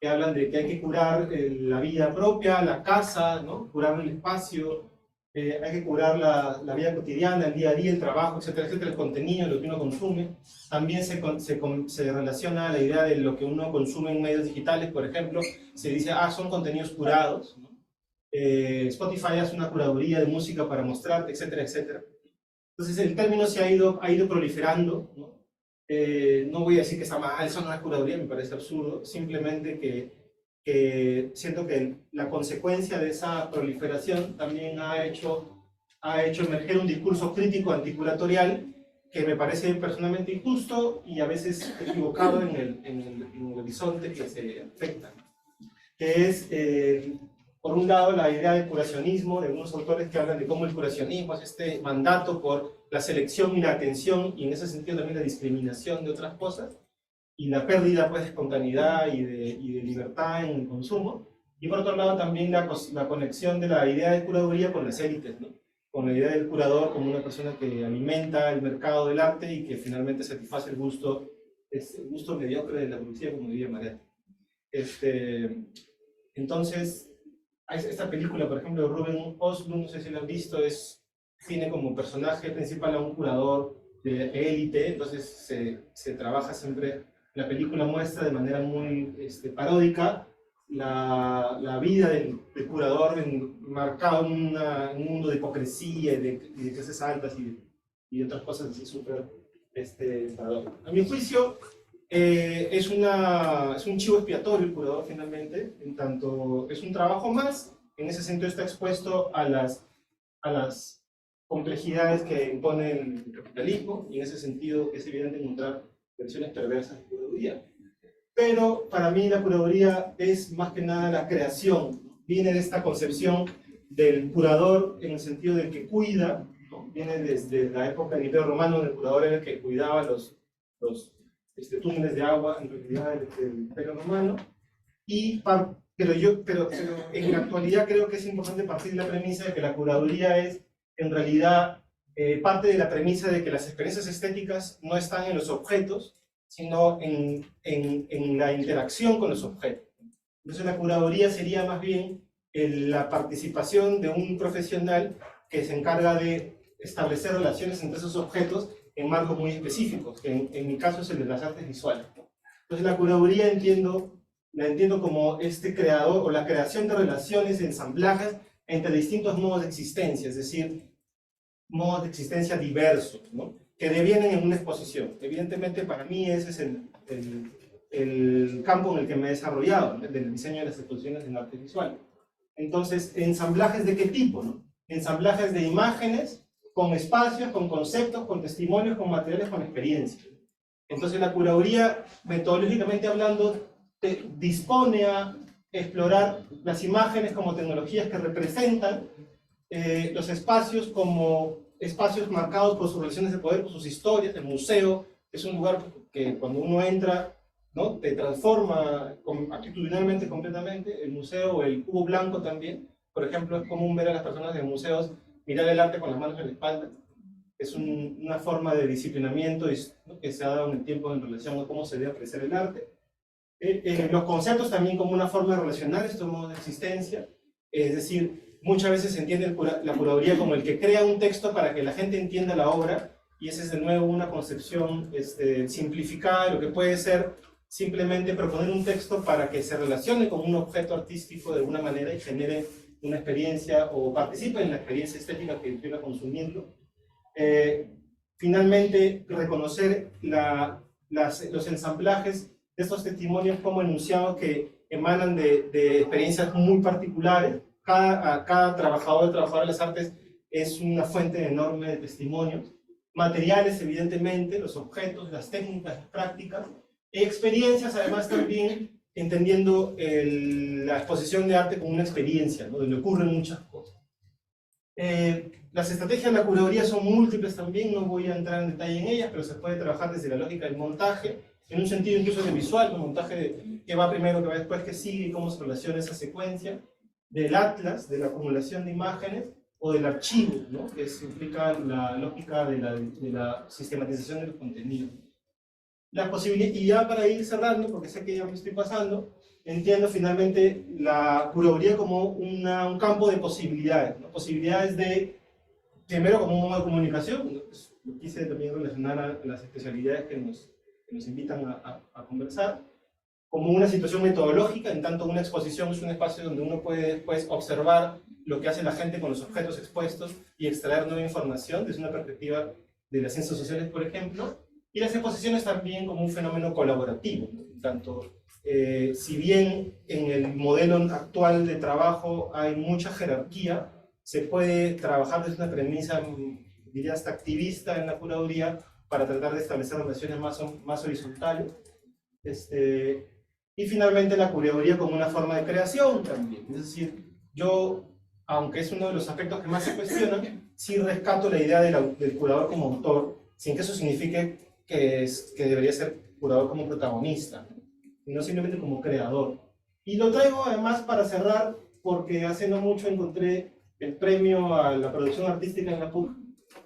que hablan de que hay que curar la vida propia, la casa, ¿no? Curar el espacio, hay que curar la vida cotidiana, el día a día, el trabajo, etcétera, etcétera, el contenido, lo que uno consume. También se relaciona a la idea de lo que uno consume en medios digitales, por ejemplo, se dice, son contenidos curados, ¿no? Spotify hace una curaduría de música para mostrarte, etcétera, etcétera. Entonces el término se ha ido proliferando, ¿no? No voy a decir que está mal, eso no es curaduría, me parece absurdo, simplemente que siento que la consecuencia de esa proliferación también ha hecho emerger un discurso crítico anticuratorial que me parece personalmente injusto y a veces equivocado en el horizonte que se afecta, que es, por un lado, la idea del curacionismo, de algunos autores que hablan de cómo el curacionismo es este mandato por la selección y la atención, y en ese sentido también la discriminación de otras cosas, y la pérdida pues, de espontaneidad y de libertad en el consumo. Y por otro lado también la conexión de la idea de curaduría con las élites, ¿no? Con la idea del curador como una persona que alimenta el mercado del arte y que finalmente satisface el gusto mediocre de la burguesía, como diría Maret. Entonces, esta película, por ejemplo, de Ruben Östlund, no sé si la han visto, tiene como personaje principal a un curador de élite, entonces se trabaja siempre, la película muestra de manera muy paródica la vida del curador marcado en un mundo de hipocresía y de clases altas y otras cosas así súper paradójicas. A mi juicio, es un chivo expiatorio el curador finalmente, en tanto es un trabajo más, en ese sentido está expuesto a las complejidades que impone el capitalismo, y en ese sentido es evidente encontrar versiones perversas de curaduría. Pero para mí la curaduría es más que nada la creación, ¿no? Viene de esta concepción del curador en el sentido del que cuida, ¿no? Viene desde la época del Imperio Romano, donde el curador era el que cuidaba los túneles de agua en realidad del Imperio Romano, pero en la actualidad creo que es importante partir de la premisa de que la curaduría es en realidad parte de la premisa de que las experiencias estéticas no están en los objetos, sino en la interacción con los objetos. Entonces la curaduría sería más bien la participación de un profesional que se encarga de establecer relaciones entre esos objetos en marcos muy específicos, que en mi caso es el de las artes visuales. Entonces la curaduría la entiendo como creador o la creación de relaciones, de ensamblajes entre distintos modos de existencia, es decir, modos de existencia diversos, ¿no? Que devienen en una exposición. Evidentemente para mí ese es el campo en el que me he desarrollado, ¿no? Del diseño de las exposiciones en arte visual. Entonces, ¿ensamblajes de qué tipo, no? Ensamblajes de imágenes, con espacios, con conceptos, con testimonios, con materiales, con experiencias. Entonces la curaduría, metodológicamente hablando, dispone a explorar las imágenes como tecnologías que representan los espacios como espacios marcados por sus relaciones de poder, por sus historias. El museo es un lugar que cuando uno entra, ¿no? Te transforma actitudinalmente completamente. El museo, o el cubo blanco también, por ejemplo, es común ver a las personas en museos mirar el arte con las manos en la espalda. Es una forma de disciplinamiento que se ha dado en el tiempo en relación a cómo se debe apreciar el arte. Los conceptos también como una forma de relacionar estos modos de existencia, es decir, muchas veces se entiende la curaduría como el que crea un texto para que la gente entienda la obra, y esa es de nuevo una concepción simplificada de lo que puede ser simplemente proponer un texto para que se relacione con un objeto artístico de alguna manera y genere una experiencia o participe en la experiencia estética que implica consumirlo. Finalmente, reconocer los ensamblajes de estos testimonios como enunciados que emanan de experiencias muy particulares. Cada trabajador de las artes es una fuente enorme de testimonios, materiales evidentemente, los objetos, las técnicas, las prácticas, experiencias además también entendiendo la exposición de arte como una experiencia, ¿no? Donde ocurren muchas cosas. Las estrategias de la curaduría son múltiples también, no voy a entrar en detalle en ellas, pero se puede trabajar desde la lógica del montaje, en un sentido incluso de visual, un montaje de qué va primero, qué va después, qué sigue y cómo se relaciona esa secuencia, del atlas, de la acumulación de imágenes, o del archivo, ¿no? Que implica la lógica de la sistematización de los contenidos. La posibilidad, y ya para ir cerrando, porque sé que ya me estoy pasando, entiendo finalmente la curaduría como un campo de posibilidades, ¿no? Posibilidades de, primero como un modo de comunicación, ¿no? Pues, lo quise también relacionar a las especialidades que nos invitan a conversar, como una situación metodológica, en tanto una exposición es un espacio donde uno puede después observar lo que hace la gente con los objetos expuestos y extraer nueva información desde una perspectiva de las ciencias sociales, por ejemplo, y las exposiciones también como un fenómeno colaborativo, ¿no? Tanto, si bien en el modelo actual de trabajo hay mucha jerarquía, se puede trabajar desde una premisa, diría hasta activista en la curaduría, para tratar de establecer relaciones más horizontales. Y finalmente la curaduría como una forma de creación también. Es decir, yo, aunque es uno de los aspectos que más se cuestionan, sí rescato la idea del curador como autor, sin que eso signifique que debería ser curador como protagonista, y no simplemente como creador. Y lo traigo además para cerrar, porque hace no mucho encontré el premio a la producción artística en la PUC,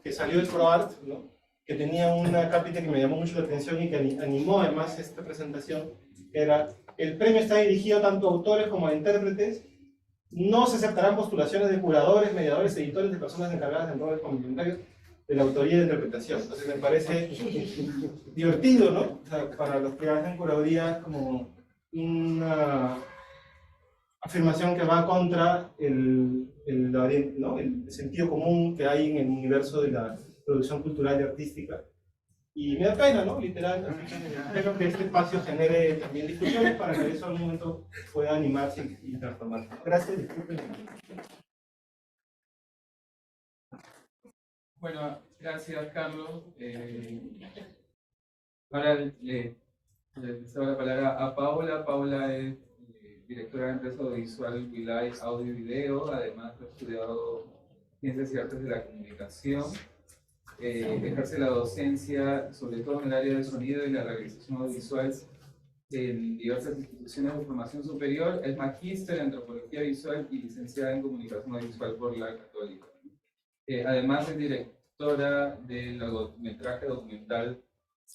que salió del ProArt, ¿no? Que tenía una cápita que me llamó mucho la atención y que animó además esta presentación, que era: el premio está dirigido tanto a autores como a intérpretes, no se aceptarán postulaciones de curadores, mediadores, editores, de personas encargadas en roles complementarios de la autoría y de interpretación. Entonces me parece divertido, ¿no? O sea, para los que hacen curaduría, como una afirmación que va contra ¿no? el sentido común que hay en el universo de la producción cultural y artística. Y me da pena, ¿no? Literal. Así que espero que este espacio genere también discusiones para que eso en algún momento pueda animarse y transformarse. Gracias, disculpen. Bueno, gracias Carlos. Ahora le cedo la palabra a Paula. Paula es directora de empresa audiovisual Wilay Audio y Video, además ha estudiado Ciencias y Artes de la Comunicación. Ejerce la docencia, sobre todo en el área del sonido y la realización audiovisual en diversas instituciones de formación superior. Es magíster en antropología visual y licenciada en comunicación audiovisual por la Católica. Además es directora del largometraje documental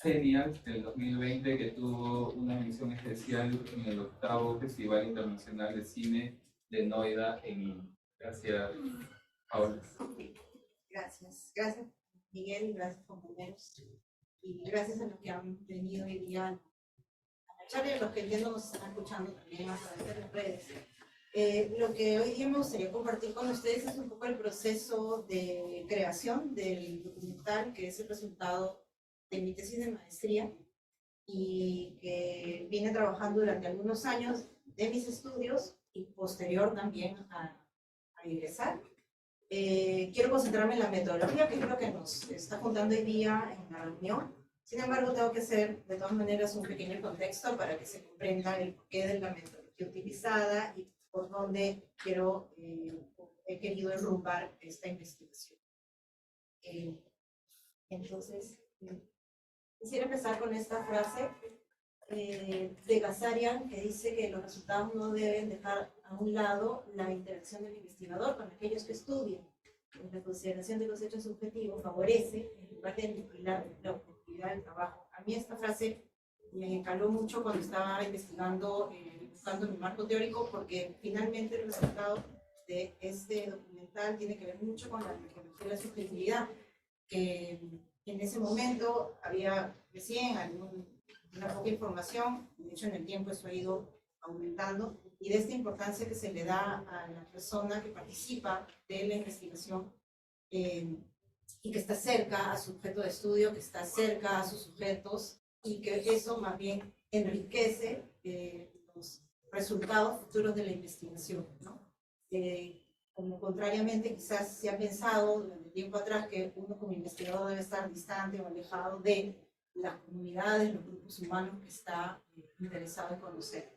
Genial del 2020, que tuvo una emisión especial en el 8º Festival Internacional de Cine de Noida en Lima. Gracias, Paula. Gracias. Gracias, Miguel, gracias, compañeros. Y gracias a los que han venido hoy día a la charla y a los que entiendo nos están escuchando también a través de las redes. Lo que hoy día me gustaría compartir con ustedes es un poco el proceso de creación del documental, que es el resultado de mi tesis de maestría y que vine trabajando durante algunos años de mis estudios y posterior también a ingresar. Quiero concentrarme en la metodología, que es lo que nos está juntando hoy día en la reunión. Sin embargo, tengo que hacer de todas maneras un pequeño contexto para que se comprenda el porqué de la metodología utilizada y por dónde he querido enrumbar esta investigación. Entonces, quisiera empezar con esta frase de Gazarian, que dice que los resultados no deben dejar a un lado la interacción del investigador con aquellos que estudian. La consideración de los hechos subjetivos favorece, en lugar de aniquilar la objetividad del trabajo. A mí esta frase me caló mucho cuando estaba investigando, buscando mi marco teórico, porque finalmente el resultado de este documental tiene que ver mucho con la antropología de la subjetividad, que en ese momento había recién una poca información, de hecho en el tiempo eso ha ido aumentando, y de esta importancia que se le da a la persona que participa de la investigación y que está cerca a su objeto de estudio, que está cerca a sus sujetos, y que eso más bien enriquece los resultados futuros de la investigación, ¿no? Como contrariamente quizás se ha pensado durante tiempo atrás que uno como investigador debe estar distante o alejado de las comunidades, los grupos humanos que está interesado en conocer.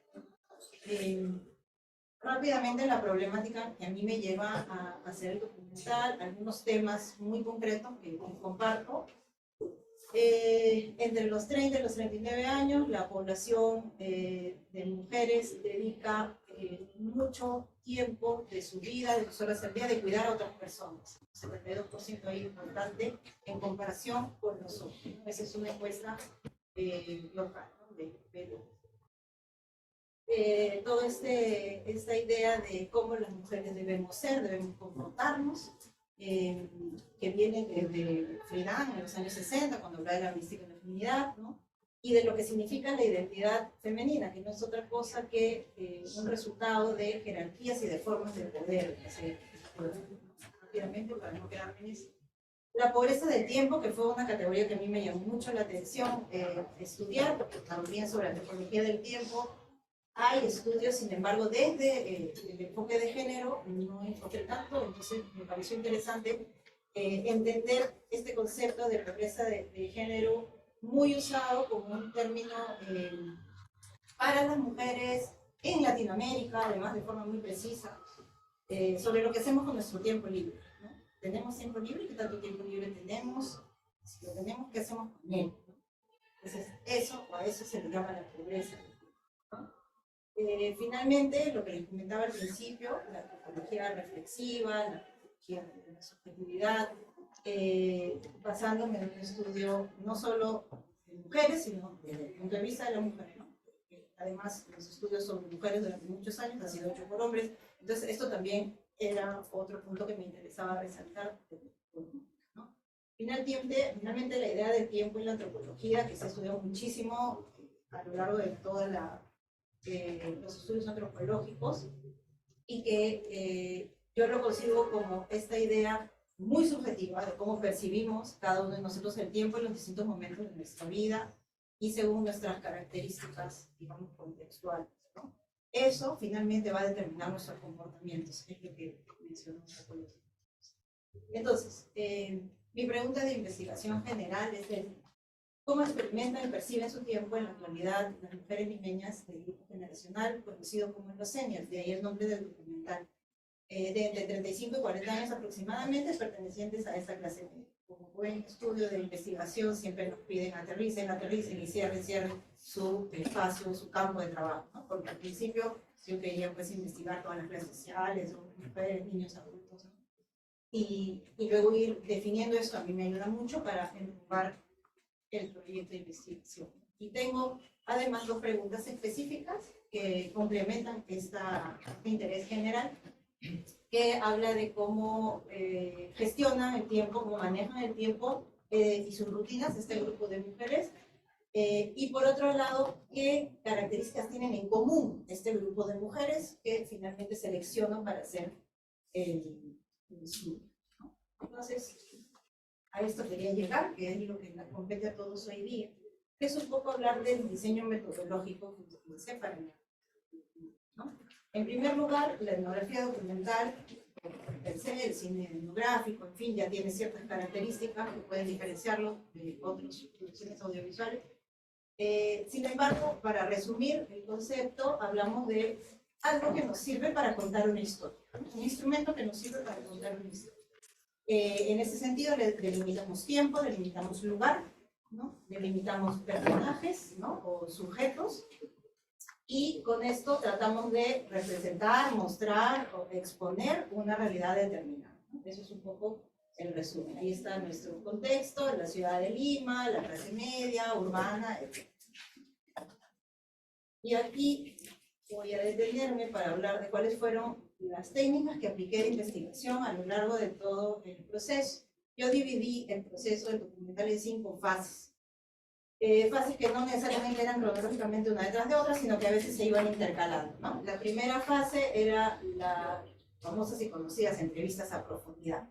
Rápidamente la problemática que a mí me lleva a hacer el documental, algunos temas muy concretos que comparto. Entre los 30 y los 39 años, la población de mujeres dedica mucho tiempo de su vida, de sus horas al día, de cuidar a otras personas. 72% ahí importante en comparación con los hombres. Esa es una encuesta local, ¿no? de Perú. Toda esta idea de cómo las mujeres debemos ser, debemos comportarnos, que viene desde Friedan en los años 60, cuando hablaba de la mística de la feminidad, ¿no? Y de lo que significa la identidad femenina, que no es otra cosa que un resultado de jerarquías y de formas de poder. Rápidamente, para no quedarme en eso. La pobreza del tiempo, que fue una categoría que a mí me llamó mucho la atención estudiar, porque también sobre la tecnología del tiempo hay estudios, sin embargo, desde el enfoque de género, no enfoqué tanto, entonces me pareció interesante entender este concepto de pobreza de género muy usado como un término para las mujeres en Latinoamérica, además de forma muy precisa, sobre lo que hacemos con nuestro tiempo libre, ¿no? ¿Tenemos tiempo libre? ¿Qué tanto tiempo libre tenemos? Si lo tenemos, ¿qué hacemos con él? Entonces, eso o a eso se le llama la pobreza, ¿no? Finalmente, lo que les comentaba al principio, la topología reflexiva, la topología de la subjetividad, basándome en un estudio no solo de mujeres, sino desde el punto de vista de la mujer, ¿no? Además, los estudios sobre mujeres durante muchos años han sido hechos por hombres, entonces esto también era otro punto que me interesaba resaltar, ¿no? Finalmente, la idea del tiempo y la antropología, que se ha estudiado muchísimo a lo largo de toda los estudios antropológicos, y que yo lo consigo como esta idea muy subjetiva de cómo percibimos cada uno de nosotros el tiempo en los distintos momentos de nuestra vida y según nuestras características, digamos, contextuales, ¿no? Eso finalmente va a determinar nuestros comportamientos, es lo que mencionó antropología. Entonces, mi pregunta de investigación general es ¿cómo experimentan y perciben su tiempo en la actualidad las mujeres limeñas del grupo generacional conocido como los seniors? De ahí el nombre del documental. De entre 35 y 40 años aproximadamente, pertenecientes a esta clase media. Como buen estudio de investigación, siempre nos piden aterricen y cierren su espacio, su campo de trabajo, ¿no? Porque al principio yo quería pues investigar todas las clases sociales, mujeres, niños, adultos, ¿no? Y luego ir definiendo esto a mí me ayuda mucho para enfocar el proyecto de investigación. Y tengo además dos preguntas específicas que complementan este interés general, que habla de cómo gestionan el tiempo, cómo manejan el tiempo y sus rutinas este grupo de mujeres. Y por otro lado, ¿qué características tienen en común este grupo de mujeres que finalmente seleccionan para hacer el estudio, ¿no? Entonces, a esto quería llegar, que es lo que nos compete a todos hoy día, que es un poco hablar del diseño metodológico que utilicé para el, ¿no? En primer lugar, la etnografía documental, el cine etnográfico, en fin, ya tiene ciertas características que pueden diferenciarlo de otras producciones audiovisuales. Sin embargo, para resumir el concepto, hablamos de algo que nos sirve para contar una historia, un instrumento que nos sirve para contar una historia. En ese sentido, delimitamos tiempo, delimitamos lugar, ¿no? Delimitamos personajes, ¿no? O sujetos, y con esto tratamos de representar, mostrar o exponer una realidad determinada, ¿no? Eso es un poco el resumen. Ahí está nuestro contexto, la ciudad de Lima, la clase media, urbana, etc. Y aquí voy a detenerme para hablar de cuáles fueron las técnicas que apliqué de investigación a lo largo de todo el proceso. Yo dividí el proceso del documental en 5 fases. Fases que no necesariamente eran cronológicamente una detrás de otra, sino que a veces se iban intercalando, ¿no? La primera fase era las famosas y conocidas entrevistas a profundidad.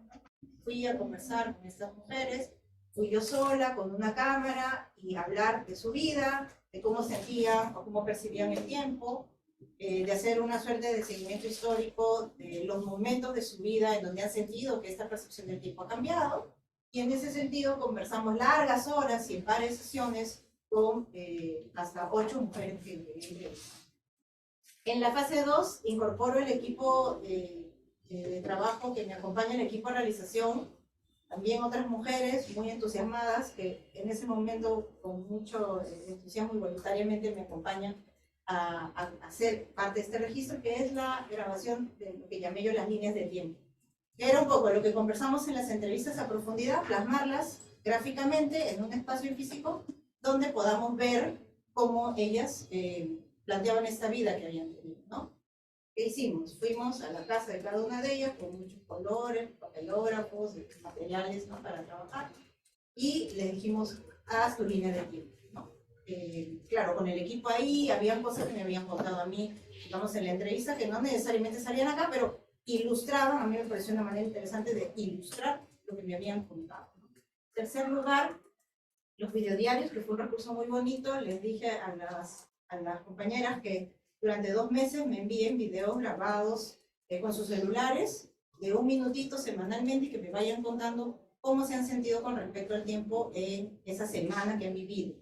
Fui a conversar con estas mujeres, fui yo sola con una cámara y hablar de su vida, de cómo sentían o cómo percibían el tiempo, de hacer una suerte de seguimiento histórico de los momentos de su vida en donde han sentido que esta percepción del tiempo ha cambiado. Y en ese sentido conversamos largas horas y en varias sesiones con hasta 8 mujeres que entrevistamos. En la fase 2 incorporo el equipo de trabajo que me acompaña, el equipo de realización, también otras mujeres muy entusiasmadas que en ese momento con mucho entusiasmo y voluntariamente me acompañan a ser parte de este registro, que es la grabación de lo que llamé yo las líneas de tiempo. Era un poco lo que conversamos en las entrevistas a profundidad, plasmarlas gráficamente en un espacio físico donde podamos ver cómo ellas planteaban esta vida que habían tenido, ¿no? ¿Qué hicimos? Fuimos a la casa de cada una de ellas con muchos colores, papelógrafos, materiales, ¿no?, para trabajar, y les dijimos, haz tu línea de tiempo, ¿no? Claro, con el equipo ahí, habían cosas que me habían contado a mí, digamos, en la entrevista, que no necesariamente salían acá, pero ilustraban, a mí me pareció una manera interesante de ilustrar lo que me habían contado, ¿no? En tercer lugar, los videodiarios, que fue un recurso muy bonito. Les dije a las compañeras que durante 2 meses me envíen videos grabados con sus celulares de 1 minutito semanalmente y que me vayan contando cómo se han sentido con respecto al tiempo en esa semana que han vivido.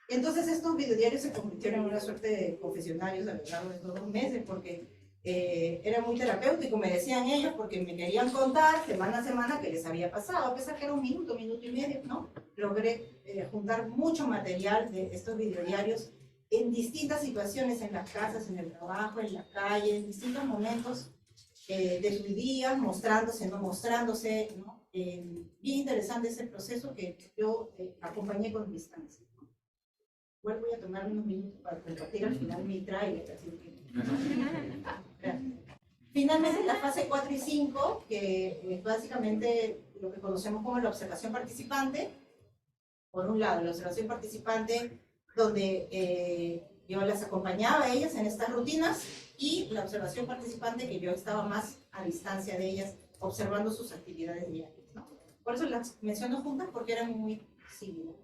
Entonces estos videodiarios se convirtieron en una suerte de confesionarios a lo largo de estos 2 meses, porque era muy terapéutico, me decían ellos, porque me querían contar semana a semana qué les había pasado, a pesar que era 1 minuto, 1 minuto y medio, ¿no? Logré juntar mucho material de estos videodiarios en distintas situaciones, en las casas, en el trabajo, en la calle, en distintos momentos de sus días, mostrándose, no mostrándose, ¿no? Bien interesante ese proceso que yo acompañé con distancia. Igual voy a tomar unos minutos para compartir al final mi trailer, así que... Finalmente, la fase 4 y 5, que es básicamente lo que conocemos como la observación participante. Por un lado, la observación participante, donde yo las acompañaba a ellas en estas rutinas, y la observación participante que yo estaba más a distancia de ellas, observando sus actividades diarias, ¿no? Por eso las menciono juntas, porque eran muy similares.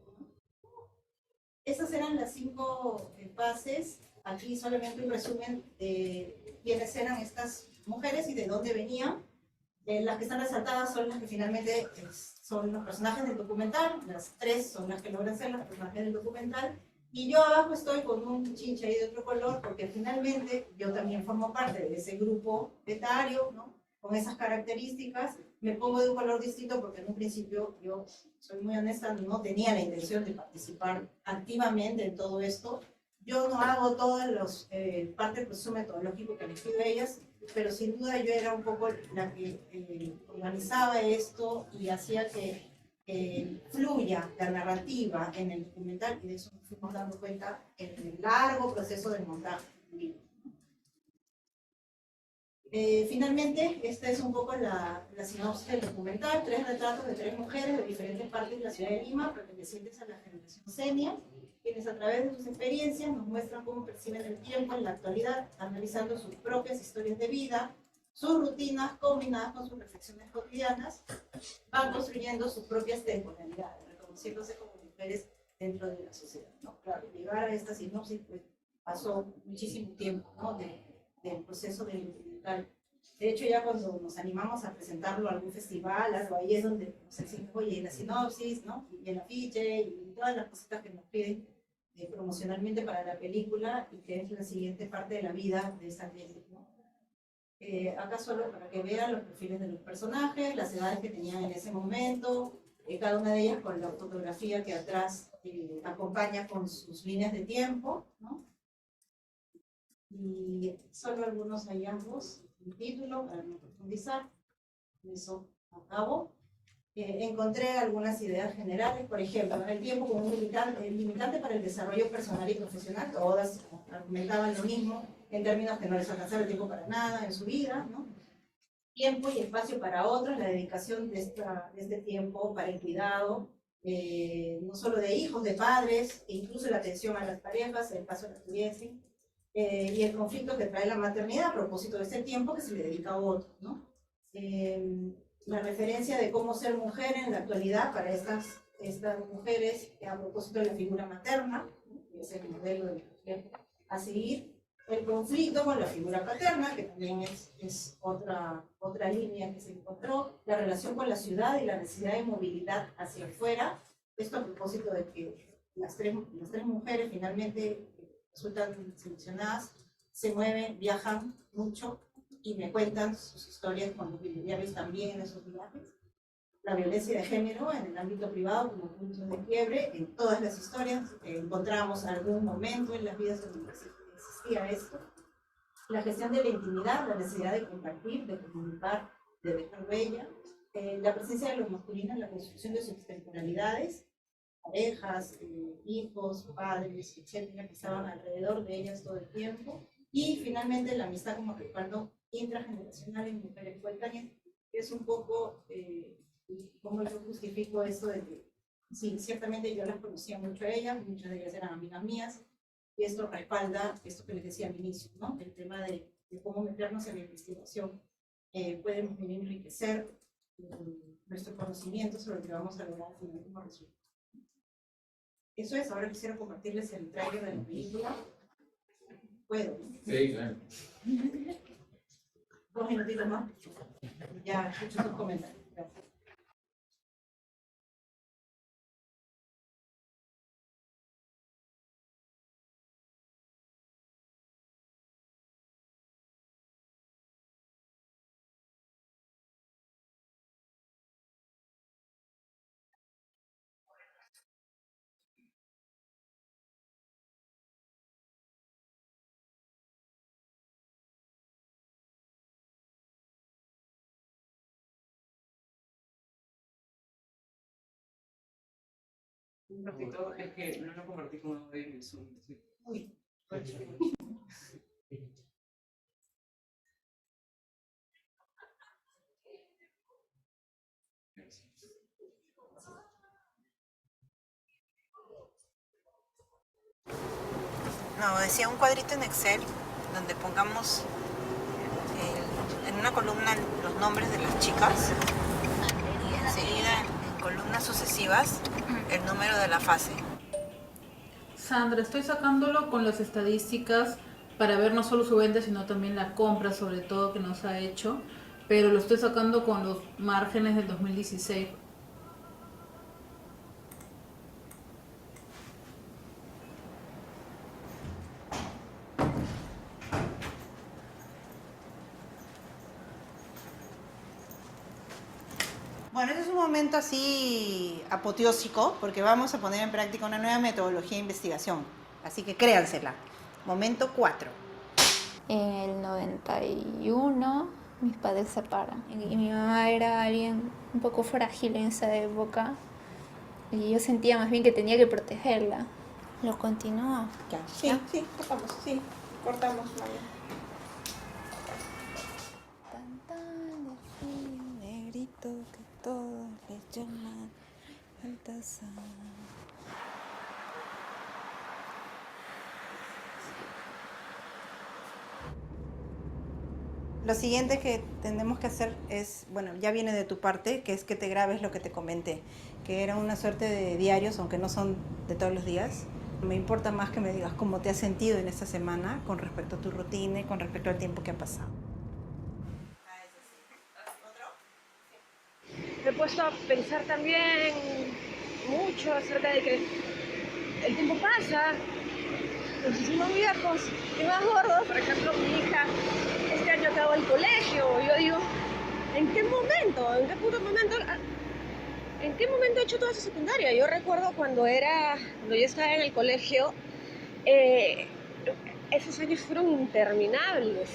Esas eran las 5 fases. Aquí solamente un resumen de quiénes eran estas mujeres y de dónde venían. Las que están resaltadas son las que finalmente son los personajes del documental. Las 3 son las que logran ser los personajes del documental. Y yo abajo estoy con un chinche ahí de otro color, porque finalmente yo también formo parte de ese grupo etario, ¿no?, con esas características. Me pongo de un color distinto porque en un principio, yo soy muy honesta, no tenía la intención de participar activamente en todo esto. Yo no hago todas las parte del proceso metodológico que les pido a ellas, pero sin duda yo era un poco la que organizaba esto y hacía que fluya la narrativa en el documental, y de eso nos fuimos dando cuenta en el largo proceso de montaje. Finalmente, esta es un poco la sinopsis del documental: 3 retratos de 3 mujeres de diferentes partes de la ciudad de Lima, pertenecientes a la generación senior, quienes a través de sus experiencias nos muestran cómo perciben el tiempo en la actualidad, analizando sus propias historias de vida, sus rutinas combinadas con sus reflexiones cotidianas, van construyendo sus propias temporalidades, reconociéndose como mujeres dentro de la sociedad, ¿no? Claro, llegar a esta sinopsis, pues, pasó muchísimo tiempo, ¿no?, del proceso del documental. De hecho, ya cuando nos animamos a presentarlo a algún festival, algo ahí es donde nos decimos, oye, la sinopsis, ¿no?, y el afiche, y todas las cositas que nos piden promocionalmente para la película, y que es la siguiente parte de la vida de esta gente, ¿no? Acá solo para que vean los perfiles de los personajes, las edades que tenían en ese momento, cada una de ellas con la fotografía que atrás acompaña con sus líneas de tiempo, ¿no? Y solo algunos hallazgos, el título, para no profundizar, eso acabo. Encontré algunas ideas generales, por ejemplo, el tiempo como un limitante para el desarrollo personal y profesional. Todas argumentaban lo mismo, en términos que no les alcanzaba el tiempo para nada en su vida, ¿no? Tiempo y espacio para otros, la dedicación de este tiempo para el cuidado, no solo de hijos, de padres, e incluso la atención a las parejas, el paso a la crianza, y el conflicto que trae la maternidad a propósito de este tiempo que se le dedica a otros, ¿no? La referencia de cómo ser mujer en la actualidad para estas mujeres a propósito de la figura materna, que es el modelo de mujer a seguir. El conflicto con la figura paterna, que también es otra línea que se encontró. La relación con la ciudad y la necesidad de movilidad hacia afuera. Esto a propósito de que las tres mujeres finalmente resultan seleccionadas se mueven, viajan mucho y me cuentan sus historias con los diarios también en esos viajes. La violencia de género en el ámbito privado como punto de quiebre, en todas las historias encontramos algún momento en las vidas donde existía esto. La gestión de la intimidad, la necesidad de compartir, de comunicar, de dejar huella. La presencia de los masculinos en la construcción de sus temporalidades, parejas, hijos, padres, etcétera, que estaban alrededor de ellas todo el tiempo. Y finalmente la amistad como respaldo intrageneracional en mujeres coetáneas, que es un poco cómo yo justifico esto de que, sí, ciertamente yo las conocía mucho a ellas, muchas de ellas eran amigas mías, y esto respalda esto que les decía al inicio, ¿no? El tema de cómo meternos en la investigación puede enriquecer nuestro conocimiento sobre lo que vamos a lograr al final como resultado. Eso es, ahora quisiera compartirles el trailer de la película. ¿Puedo? Sí, claro. 2 minutitos más. Ya escucho sus comentarios. Gracias. Un ratito, es que no lo compartí con uno de ellos. Uy, No, decía un cuadrito en Excel donde pongamos en una columna los nombres de las chicas y enseguida en columnas sucesivas el número de la fase. Sandra, estoy sacándolo con las estadísticas para ver no solo su venta, sino también la compra, sobre todo, que nos ha hecho, pero lo estoy sacando con los márgenes del 2016. Bueno, este es un momento así apoteósico porque vamos a poner en práctica una nueva metodología de investigación. Así que créansela. Momento 4. En el 91 mis padres se separan y mi mamá era alguien un poco frágil en esa época y yo sentía más bien que tenía que protegerla. Lo continúo. Sí, cortamos, sí, cortamos. Tan tan de frío, negrito que todos le llaman Baltasar. Lo siguiente que tenemos que hacer es, bueno, ya viene de tu parte, que es que te grabes lo que te comenté, que era una suerte de diarios, aunque no son de todos los días. Me importa más que me digas cómo te has sentido en esta semana con respecto a tu rutina y con respecto al tiempo que ha pasado. Me he puesto a pensar también mucho acerca de que el tiempo pasa, nos hicimos viejos y más gordos. Por ejemplo, mi hija este año acabó el colegio. Yo digo, ¿en qué momento? ¿En qué puto momento? ¿En qué momento he hecho toda esa secundaria? Yo recuerdo cuando yo estaba en el colegio, esos años fueron interminables.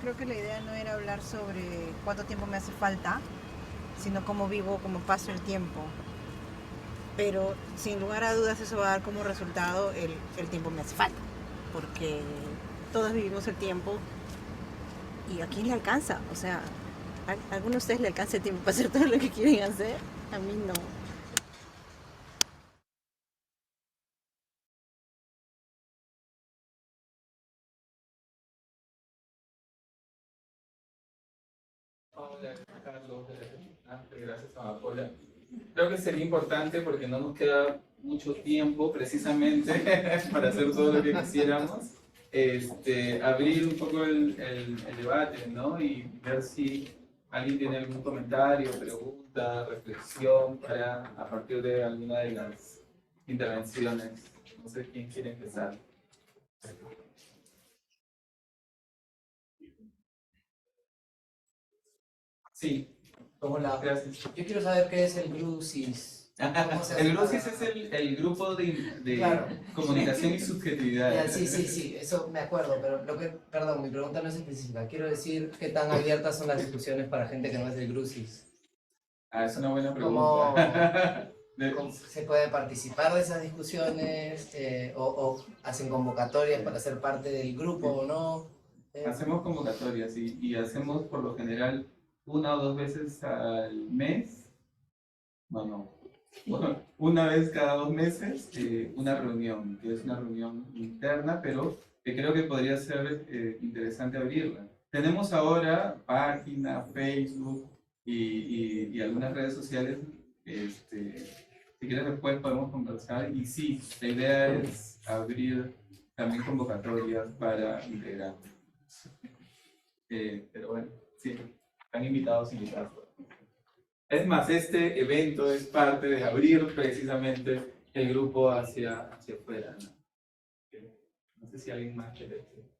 Creo que la idea no era hablar sobre cuánto tiempo me hace falta, sino cómo vivo, cómo paso el tiempo. Pero sin lugar a dudas eso va a dar como resultado el tiempo me hace falta, porque todos vivimos el tiempo y ¿a quién le alcanza? O sea, ¿a alguno de ustedes le alcanza el tiempo para hacer todo lo que quieren hacer? A mí no. Hola, Carlos. Gracias, Amapola. Creo que sería importante porque no nos queda mucho tiempo precisamente para hacer todo lo que quisiéramos. Abrir un poco el debate, ¿no? Y ver si alguien tiene algún comentario, pregunta, reflexión a partir de alguna de las intervenciones. No sé quién quiere empezar. Sí, Hola, gracias. yo quiero saber qué es el GRUSIS. ¿Cómo se hace El GRUSIS para- es el grupo de Claro. comunicación y subjetividad. Ya, sí, eso me acuerdo, pero perdón, mi pregunta no es específica. Quiero decir qué tan abiertas son las discusiones para gente que no es del GRUSIS. Ah, es una buena ¿Cómo, pregunta. cómo se puede participar de esas discusiones? O hacen convocatorias para ser parte del grupo o no? Hacemos convocatorias y hacemos por lo general 1 o 2 veces al mes. Bueno, una vez cada 2 meses, una reunión, que es una reunión interna, pero que creo que podría ser interesante abrirla. Tenemos ahora página, Facebook y algunas redes sociales. Si quieres después podemos conversar. Y sí, la idea es abrir también convocatorias para integrar. Pero bueno, sí, están invitados. Es más, este evento es parte de abrir precisamente el grupo hacia afuera, ¿no? No sé si alguien más quiere decir.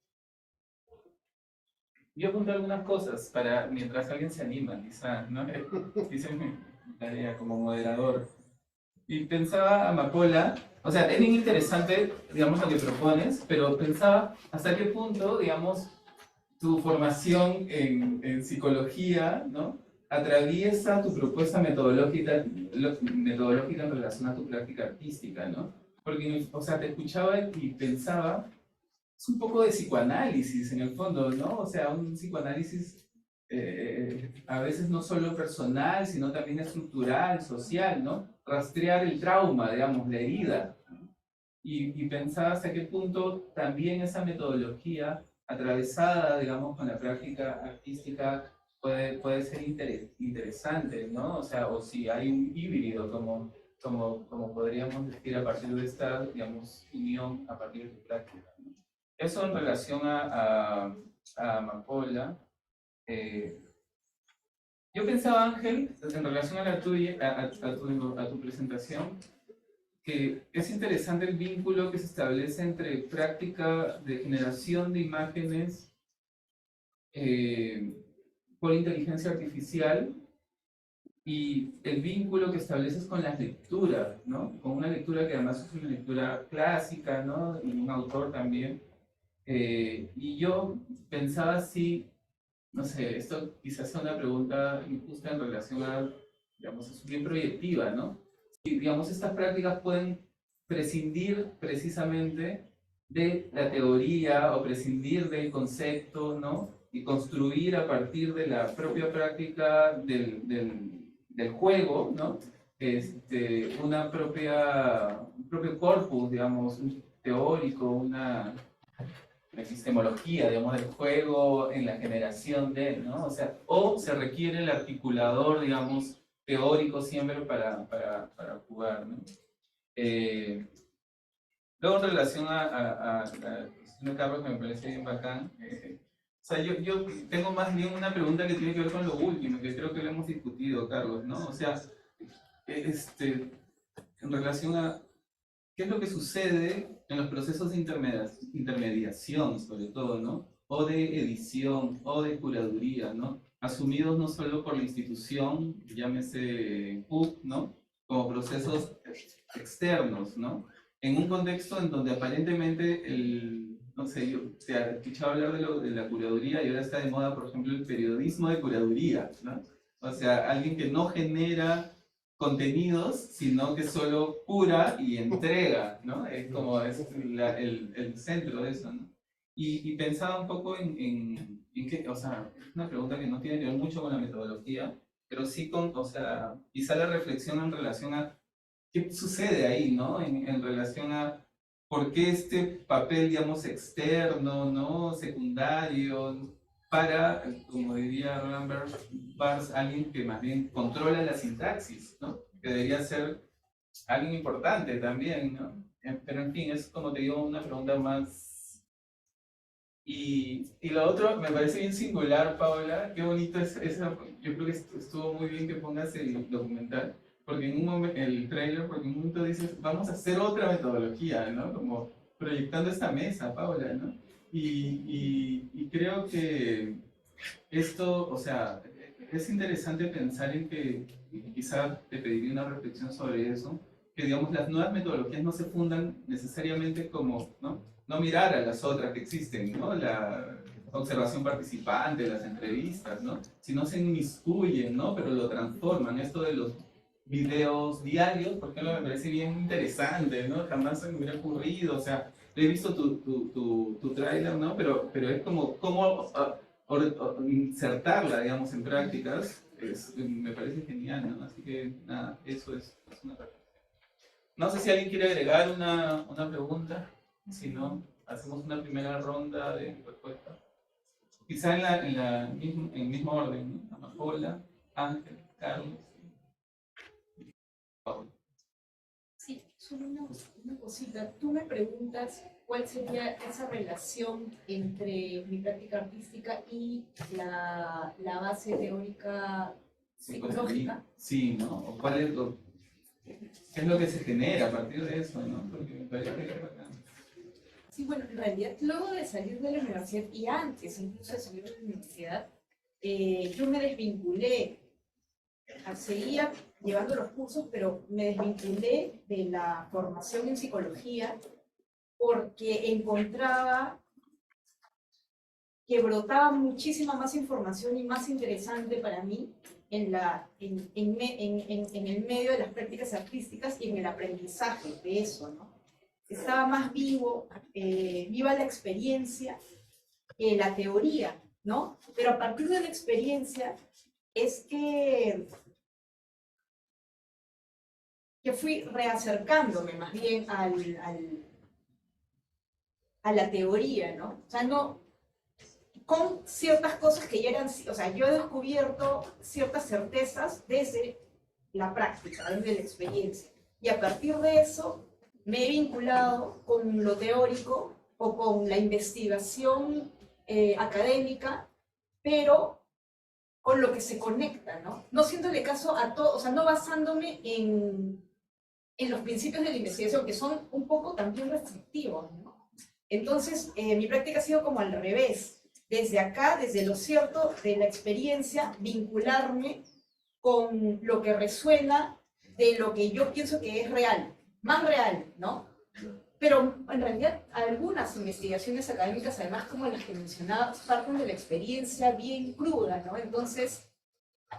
Yo apunté algunas cosas para mientras alguien se anima, quizás, ¿no? Hice mi tarea como moderador. Y pensaba, Amapola, o sea, es bien interesante, digamos, lo que propones, pero pensaba hasta qué punto, digamos, tu formación en psicología, ¿no? Atraviesa tu propuesta metodológica en relación a tu práctica artística, ¿no? Porque, o sea, te escuchaba y pensaba, es un poco de psicoanálisis en el fondo, ¿no? O sea, un psicoanálisis a veces no solo personal, sino también estructural, social, ¿no? Rastrear el trauma, digamos, la herida, ¿no? Y pensaba hasta qué punto también esa metodología atravesada, digamos, con la práctica artística puede ser interesante, ¿no? O sea, o si hay un híbrido, como podríamos decir, a partir de esta, digamos, unión a partir de tu práctica, ¿no? Eso en relación a Amapola. Yo pensaba, Ángel, en relación a la tuya, a tu presentación, que es interesante el vínculo que se establece entre práctica de generación de imágenes por inteligencia artificial y el vínculo que estableces con las lecturas, ¿no? Con una lectura que además es una lectura clásica, ¿no? Y un autor también. Y yo pensaba si, no sé, esto quizás sea una pregunta injusta en relación a, digamos, es bien proyectiva, ¿no? Y, digamos, estas prácticas pueden prescindir precisamente de la teoría o prescindir del concepto, ¿no? Y construir a partir de la propia práctica del juego, ¿no? Un propio corpus, digamos, teórico, una epistemología, digamos, del juego en la generación de, ¿no? O sea, o se requiere el articulador, digamos, teórico siempre para jugar, ¿no? Luego en relación a Carlos, que me parece bien bacán, o sea, yo tengo más bien una pregunta que tiene que ver con lo último, que creo que lo hemos discutido, Carlos, ¿no? O sea, en relación a qué es lo que sucede en los procesos de intermediación, sobre todo, ¿no? O de edición, o de curaduría, ¿no? Asumidos no solo por la institución, llámese PUC, ¿no? Como procesos externos, ¿no? En un contexto en donde aparentemente no sé, yo te he escuchado hablar de la curaduría y ahora está de moda, por ejemplo, el periodismo de curaduría, ¿no? O sea, alguien que no genera contenidos, sino que solo cura y entrega, ¿no? Es como el centro de eso, ¿no? Y pensaba un poco en qué, o sea, es una pregunta que no tiene que ver mucho con la metodología, pero sí con, o sea, quizá la reflexión en relación a qué sucede ahí, ¿no? En relación a por qué este papel, digamos, externo, ¿no? Secundario, para, como diría Roland Barthes, alguien que más bien controla la sintaxis, ¿no? Que debería ser alguien importante también, ¿no? Pero en fin, es como te digo, una pregunta más. Y lo otro, me parece bien singular, Paola, qué bonito es esa, yo creo que estuvo muy bien que pongas el documental, porque en un momento, el trailer, porque en un momento dices, vamos a hacer otra metodología, ¿no? Como proyectando esta mesa, Paola, ¿no? Y creo que esto, o sea, es interesante pensar en que, y quizá te pediría una reflexión sobre eso, que digamos las nuevas metodologías no se fundan necesariamente como, no mirar a las otras que existen, ¿no? La observación participante, las entrevistas, ¿no? Sino se inmiscuyen, ¿no? Pero lo transforman. Esto de los videos diarios, por ejemplo, me parece bien interesante, ¿no? Jamás se me hubiera ocurrido, o sea, he visto tu tráiler, ¿no? Pero es como cómo insertarla, digamos, en prácticas, me parece genial, ¿no? Así que, nada, eso es una reflexión. No sé si alguien quiere agregar una pregunta, si no, hacemos una primera ronda de respuestas. Quizá en el mismo orden, ¿no? Amapola, Ángel, Carlos. Sí, solo una cosita. Tú me preguntas cuál sería esa relación entre mi práctica artística y la base teórica psicológica. Sí, ¿no? ¿O qué es lo que se genera a partir de eso, ¿no? Porque me parece que es bacán. Sí, bueno, en realidad, luego de salir de la universidad y antes incluso de salir de la universidad, yo me desvinculé. Seguía llevando los cursos, pero me desvinculé de la formación en psicología porque encontraba que brotaba muchísima más información y más interesante para mí en el medio de las prácticas artísticas y en el aprendizaje de eso, ¿no? Estaba más viva la experiencia que la teoría, ¿no? Pero a partir de la experiencia es que fui reacercándome más bien a la teoría, ¿no? O sea, no, con ciertas cosas que ya eran, o sea, yo he descubierto ciertas certezas desde la práctica, desde la experiencia. Y a partir de eso me he vinculado con lo teórico o con la investigación académica, pero con lo que se conecta, ¿no? No haciéndole caso a todo, o sea, no basándome en los principios de la investigación, que son un poco también restrictivos, ¿no? Entonces, mi práctica ha sido como al revés. Desde acá, desde lo cierto de la experiencia, vincularme con lo que resuena de lo que yo pienso que es real, más real, ¿no? Pero en realidad algunas investigaciones académicas, además como las que mencionaba, parten de la experiencia bien cruda, ¿no? Entonces,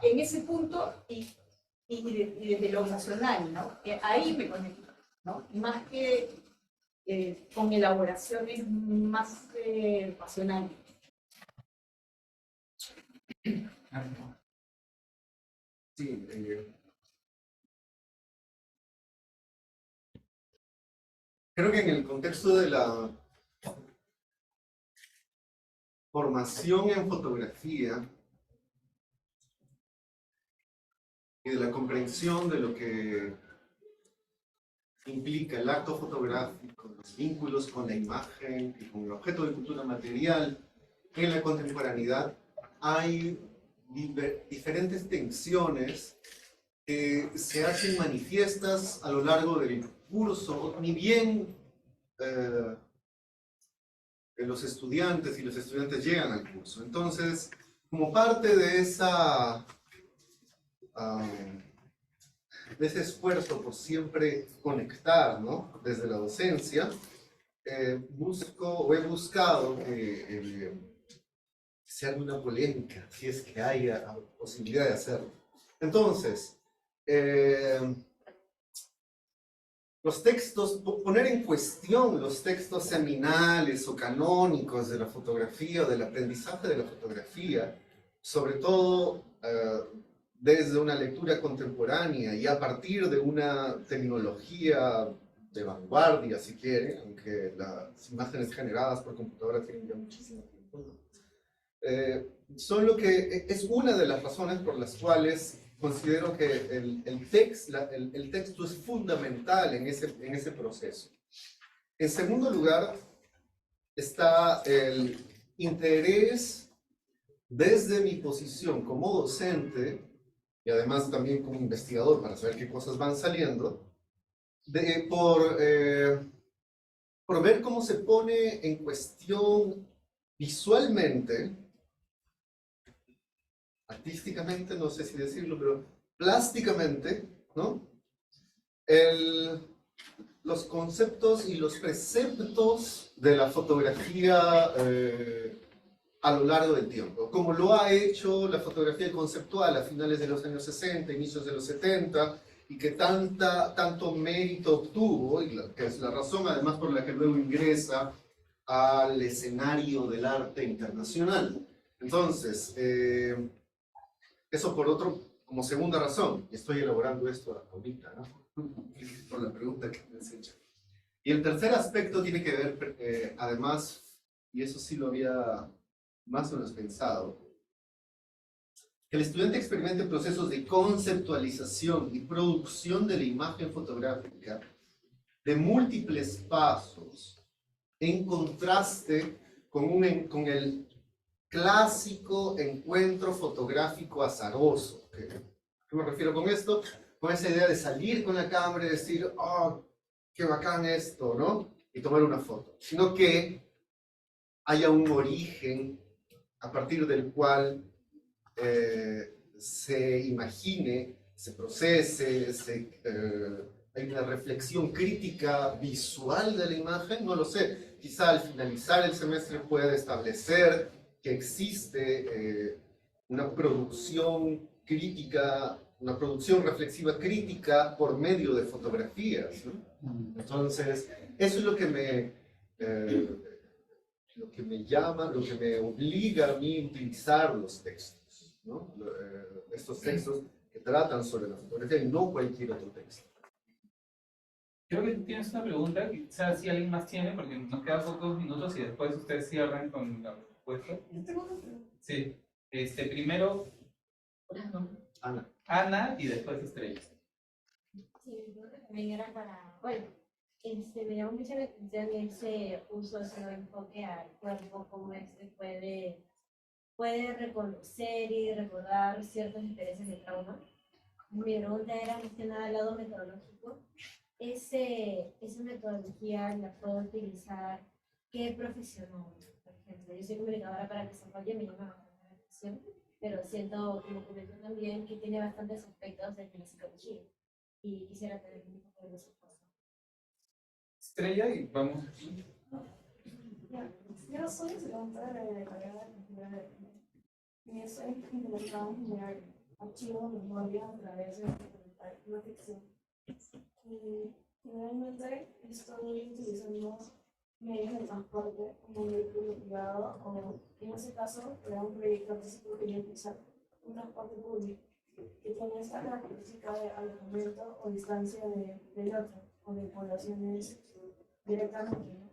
en ese punto, y desde lo emocional, ¿no? Ahí me conecto, ¿no? Más que con elaboraciones más pasionales. Sí, creo que en el contexto de la formación en fotografía y de la comprensión de lo que implica el acto fotográfico, los vínculos con la imagen y con el objeto de cultura material en la contemporaneidad, hay diferentes tensiones que se hacen manifiestas a lo largo del curso, ni bien los estudiantes y los estudiantes llegan al curso. Entonces, como parte de ese esfuerzo por siempre conectar, ¿no? Desde la docencia, he buscado que se haga una polémica, si es que haya posibilidad de hacerlo. Entonces, los textos, poner en cuestión los textos seminales o canónicos de la fotografía o del aprendizaje de la fotografía, sobre todo desde una lectura contemporánea y a partir de una tecnología de vanguardia, si quiere, aunque las imágenes generadas por computadora tienen ya muchísimo tiempo, son lo que es una de las razones por las cuales considero que el texto es fundamental en ese proceso. En segundo lugar, está el interés desde mi posición como docente y además también como investigador para saber qué cosas van saliendo, por ver cómo se pone en cuestión visualmente artísticamente, no sé si decirlo, pero plásticamente, ¿no? Los conceptos y los preceptos de la fotografía a lo largo del tiempo, como lo ha hecho la fotografía conceptual a finales de los años 60, inicios de los 70, y que tanto mérito obtuvo, y que es la razón además por la que luego ingresa al escenario del arte internacional. Entonces, eso como segunda razón, y estoy elaborando esto ahorita, ¿no? Por la pregunta que me has hecho. Y el tercer aspecto tiene que ver, además, y eso sí lo había más o menos pensado, que el estudiante experimente procesos de conceptualización y producción de la imagen fotográfica de múltiples pasos, en contraste con el clásico encuentro fotográfico azaroso. ¿A qué me refiero con esto? Con esa idea de salir con la cámara y decir, oh, qué bacán esto, ¿no? Y tomar una foto. Sino que haya un origen a partir del cual se imagine, se procese, hay una reflexión crítica visual de la imagen, no lo sé. Quizá al finalizar el semestre pueda establecer que existe una producción crítica, una producción reflexiva crítica por medio de fotografías, ¿no? Entonces, eso es lo que me llama, lo que me obliga a mí a utilizar los textos, ¿no? Estos textos que tratan sobre la fotografía y no cualquier otro texto. Creo que tú tienes una pregunta, quizás si alguien más tiene, porque nos quedan pocos minutos y después ustedes cierran con la respuesta. Sí, primero, ¿cuál es el nombre? Ana. Ana y después Estrella. Sí, mi pregunta también era para, bueno, me llamó mucho la atención ese uso, ese enfoque al cuerpo, cómo puede reconocer y recordar ciertas experiencias de trauma. Mi pregunta era más que nada al lado metodológico. Esa metodología la puedo utilizar qué profesional, por ejemplo. Yo soy comunicadora para el desarrollo, me llama bastante la atención, pero siento, como comentó también, que tiene bastantes aspectos de la psicología y quisiera tener un poco de respuesta. Estrella y vamos. Yo soy estudiante de la carrera de cultura de y estoy interesada en generar archivos de memoria a través de una ficción. Y generalmente estoy utilizando medios de transporte como un vehículo privado o, en ese caso, para un proyecto artístico quería utilizar un transporte público que tiene esta característica de alejamiento o distancia del otro o de poblaciones directamente, ¿no?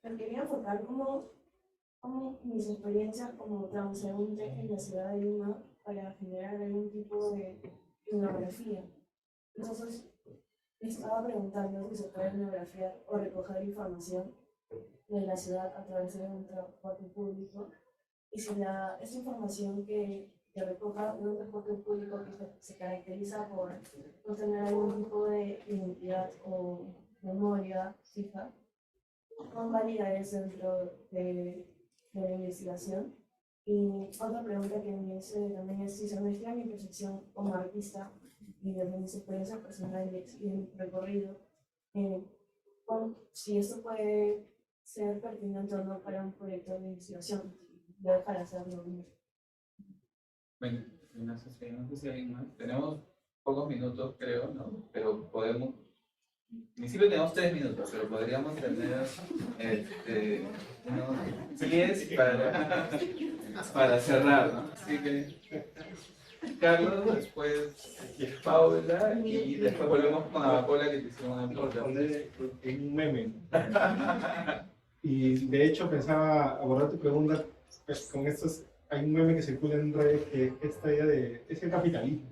Me quería enfocar como mis experiencias como transeúnte en la ciudad de Lima para generar algún tipo de etnografía. Entonces, estaba preguntando si se puede etnografiar o recoger información de la ciudad a través de un transporte público y si esa información que recoja un transporte público que se caracteriza por no tener algún tipo de identidad o memoria fija, ¿cuán válida es dentro de la investigación? Y otra pregunta que me hice también es si se mezcla mi percepción como artista y desde mis experiencias personales y el recorrido, si esto puede ser pertinente o no para un proyecto de investigación, debe para hacerlo bien. Bueno, no sé si alguien más. Tenemos pocos minutos, creo, ¿no? Pero podemos. En principio tenemos 3 minutos, pero podríamos tener unos 10 para cerrar, ¿no? Así que Carlos, después Paula y después volvemos con Paula que te hicieron una pregunta. En un meme. Y de hecho pensaba abordar tu pregunta pues, con estos. Hay un meme que circula en redes que esta idea de es el capitalismo.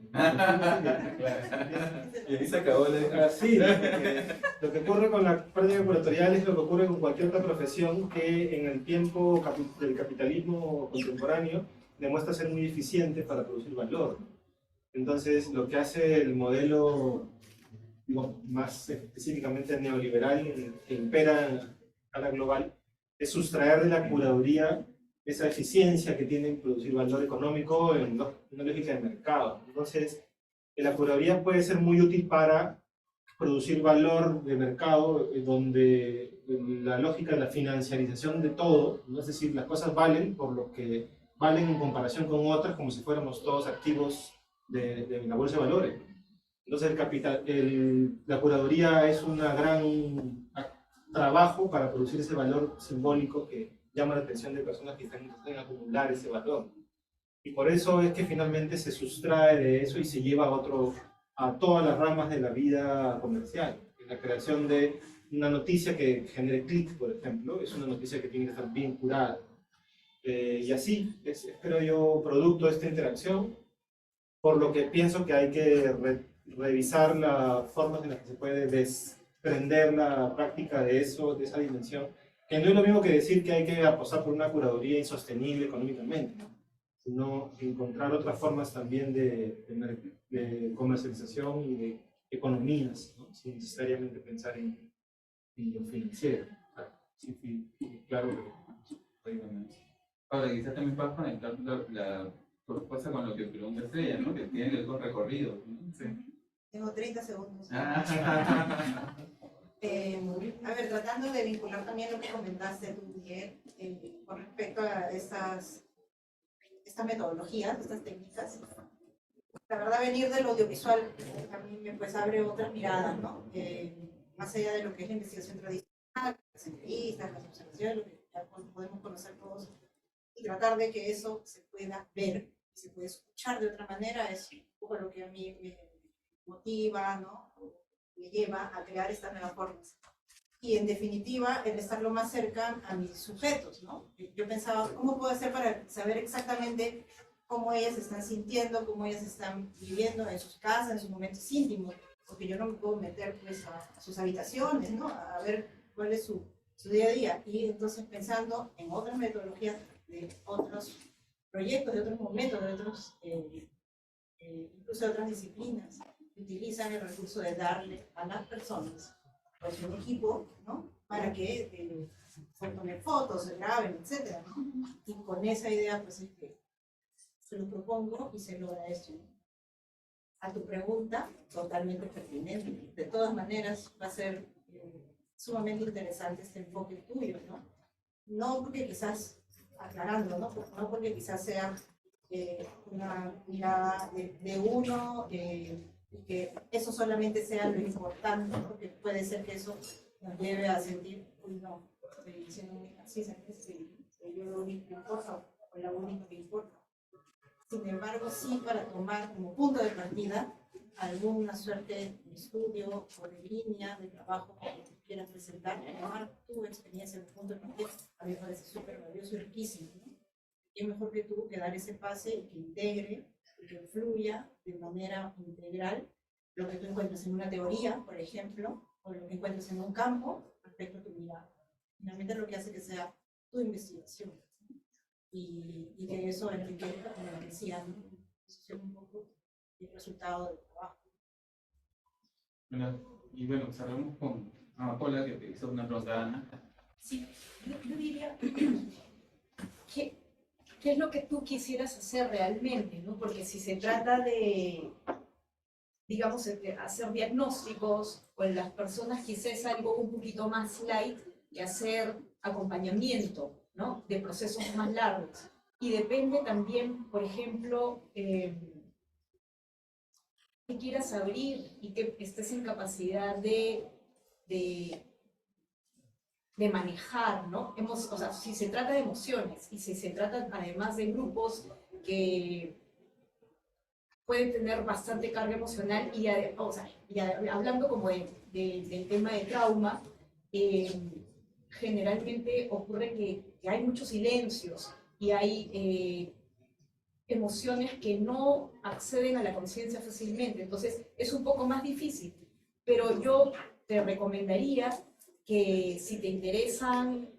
Y ahí se acabó la sí, lo que ocurre con la práctica curatorial es lo que ocurre con cualquier otra profesión que en el tiempo del capitalismo contemporáneo demuestra ser muy eficiente para producir valor. Entonces, lo que hace el modelo, digo, más específicamente neoliberal que impera a la global, es sustraer de la curaduría esa eficiencia que tiene en producir valor económico en una lógica de mercado. Entonces, la curaduría puede ser muy útil para producir valor de mercado, donde la lógica de la financiarización de todo, ¿no? Es decir, las cosas valen por lo que valen en comparación con otras, como si fuéramos todos activos de la bolsa de valores. Entonces, la curaduría es un gran trabajo para producir ese valor simbólico que llama la atención de personas que están intentando acumular ese valor. Y por eso es que finalmente se sustrae de eso y se lleva a todas las ramas de la vida comercial. La creación de una noticia que genere clic, por ejemplo, es una noticia que tiene que estar bien curada. Y así, creo yo, producto de esta interacción, por lo que pienso que hay que revisar las formas en las que se puede desprender la práctica de eso, de esa dimensión, que no es lo mismo que decir que hay que apostar por una curaduría insostenible económicamente, ¿no? Sino encontrar otras formas también de comercialización y de economías, ¿no? Sin necesariamente pensar en lo financiero. Sí, claro que... Ahora, quizás también puedas conectar la respuesta con lo que pregunta Estrella, ¿no? Que tiene el recorrido, ¿no? Sí. Tengo 30 segundos. Ah. A ver, tratando de vincular también lo que comentaste tú, Miguel, con respecto a estas metodologías, estas técnicas. La verdad, venir del audiovisual a mí me pues abre otras miradas, ¿no? Más allá de lo que es la investigación tradicional, las entrevistas, las observaciones, lo que ya podemos conocer todos, y tratar de que eso se pueda ver y se pueda escuchar de otra manera es un poco lo que a mí me motiva, ¿no? Me lleva a crear estas nuevas formas. Y en definitiva, el estar lo más cerca a mis sujetos, ¿no? Yo pensaba, ¿cómo puedo hacer para saber exactamente cómo ellas están sintiendo, cómo ellas están viviendo en sus casas, en sus momentos íntimos? Porque yo no me puedo meter pues a sus habitaciones, ¿no? A ver cuál es su día a día. Y entonces pensando en otras metodologías de otros proyectos, de otros momentos, de otros, incluso de otras disciplinas, que utilizan el recurso de darle a las personas pues un equipo, ¿no? Para que tomen fotos, se graben, etcétera, ¿no? Y con esa idea, pues es que se lo propongo y se logra esto, ¿no? A tu pregunta, totalmente pertinente. De todas maneras, va a ser sumamente interesante este enfoque tuyo, ¿no? No porque quizás, aclarando, ¿no? No porque quizás sea una mirada de uno, y que eso solamente sea lo importante, porque puede ser que eso nos lleve a sentir, uy, no, estoy diciendo muy así, soy yo lo único que importa, o la única que importa. Sin embargo, sí para tomar como punto de partida alguna suerte de estudio o de línea de trabajo que quieras presentar, tomar tu experiencia de punto de partida, a mí me parece súper valioso y riquísimo, ¿no? Y es mejor que tú que dar ese pase y que integre y que fluya de manera integral lo que tú encuentras en una teoría, por ejemplo, o lo que encuentras en un campo respecto a tu mirada. Finalmente lo que hace que sea tu investigación y que eso enriquezca, como decía, ¿no? Eso es un poco el resultado del trabajo. Y bueno, cerramos con Amapola, que te hizo una pregunta, Ana. Sí, yo diría, ¿qué es lo que tú quisieras hacer realmente, ¿no? Porque si se trata de, digamos, de hacer diagnósticos, pues las personas quizás algo un poquito más light que hacer acompañamiento, ¿no? De procesos más largos. Y depende también, por ejemplo, que quieras abrir y que estés en capacidad de manejar, ¿no? O sea, si se trata de emociones y si se trata además de grupos que pueden tener bastante carga emocional y hablando como del tema de trauma, generalmente ocurre que hay muchos silencios y hay emociones que no acceden a la conciencia fácilmente, entonces es un poco más difícil, pero yo te recomendaría que si te interesan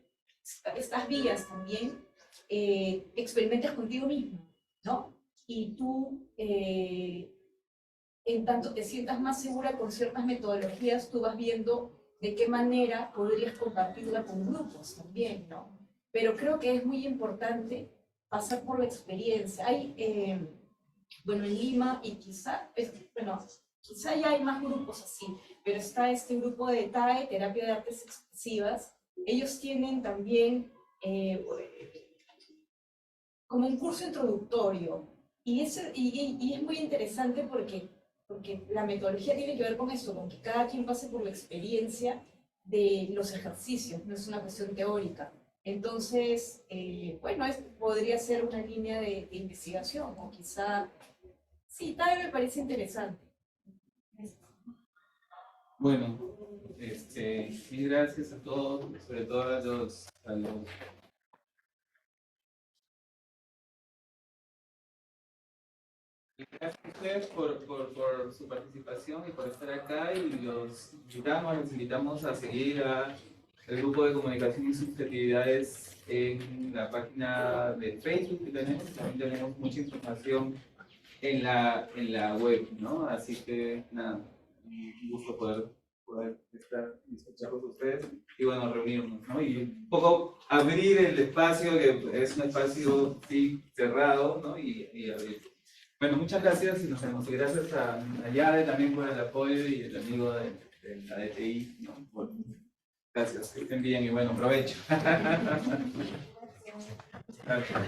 estas vías también, experimentes contigo mismo, ¿no? Y tú, en tanto te sientas más segura con ciertas metodologías, tú vas viendo de qué manera podrías compartirla con grupos también, ¿no? Pero creo que es muy importante pasar por la experiencia. Hay, bueno, en Lima y quizá ya hay más grupos así, pero está este grupo de TAE, Terapia de Artes Expresivas. Ellos tienen también como un curso introductorio y es muy interesante porque la metodología tiene que ver con esto, con que cada quien pase por la experiencia de los ejercicios, no es una cuestión teórica. Entonces, bueno, podría ser una línea de investigación, o quizá, sí, tal vez me parece interesante. Bueno, mil gracias a todos, sobre todo a los gracias a ustedes por su participación y por estar acá, y los invitamos a seguir el grupo de comunicación y subjetividades en la página de Facebook que tenemos. También tenemos mucha información en la web, ¿no? Así que nada, un gusto poder estar y escuchar con ustedes y bueno, reunirnos, ¿no? Y un poco abrir el espacio, que es un espacio sí, cerrado, ¿no? Y abrir. Bueno, muchas gracias y nos vemos. Y gracias a Yade también por el apoyo y el amigo de la DTI, ¿no? Gracias, que estén bien y bueno, provecho. Gracias.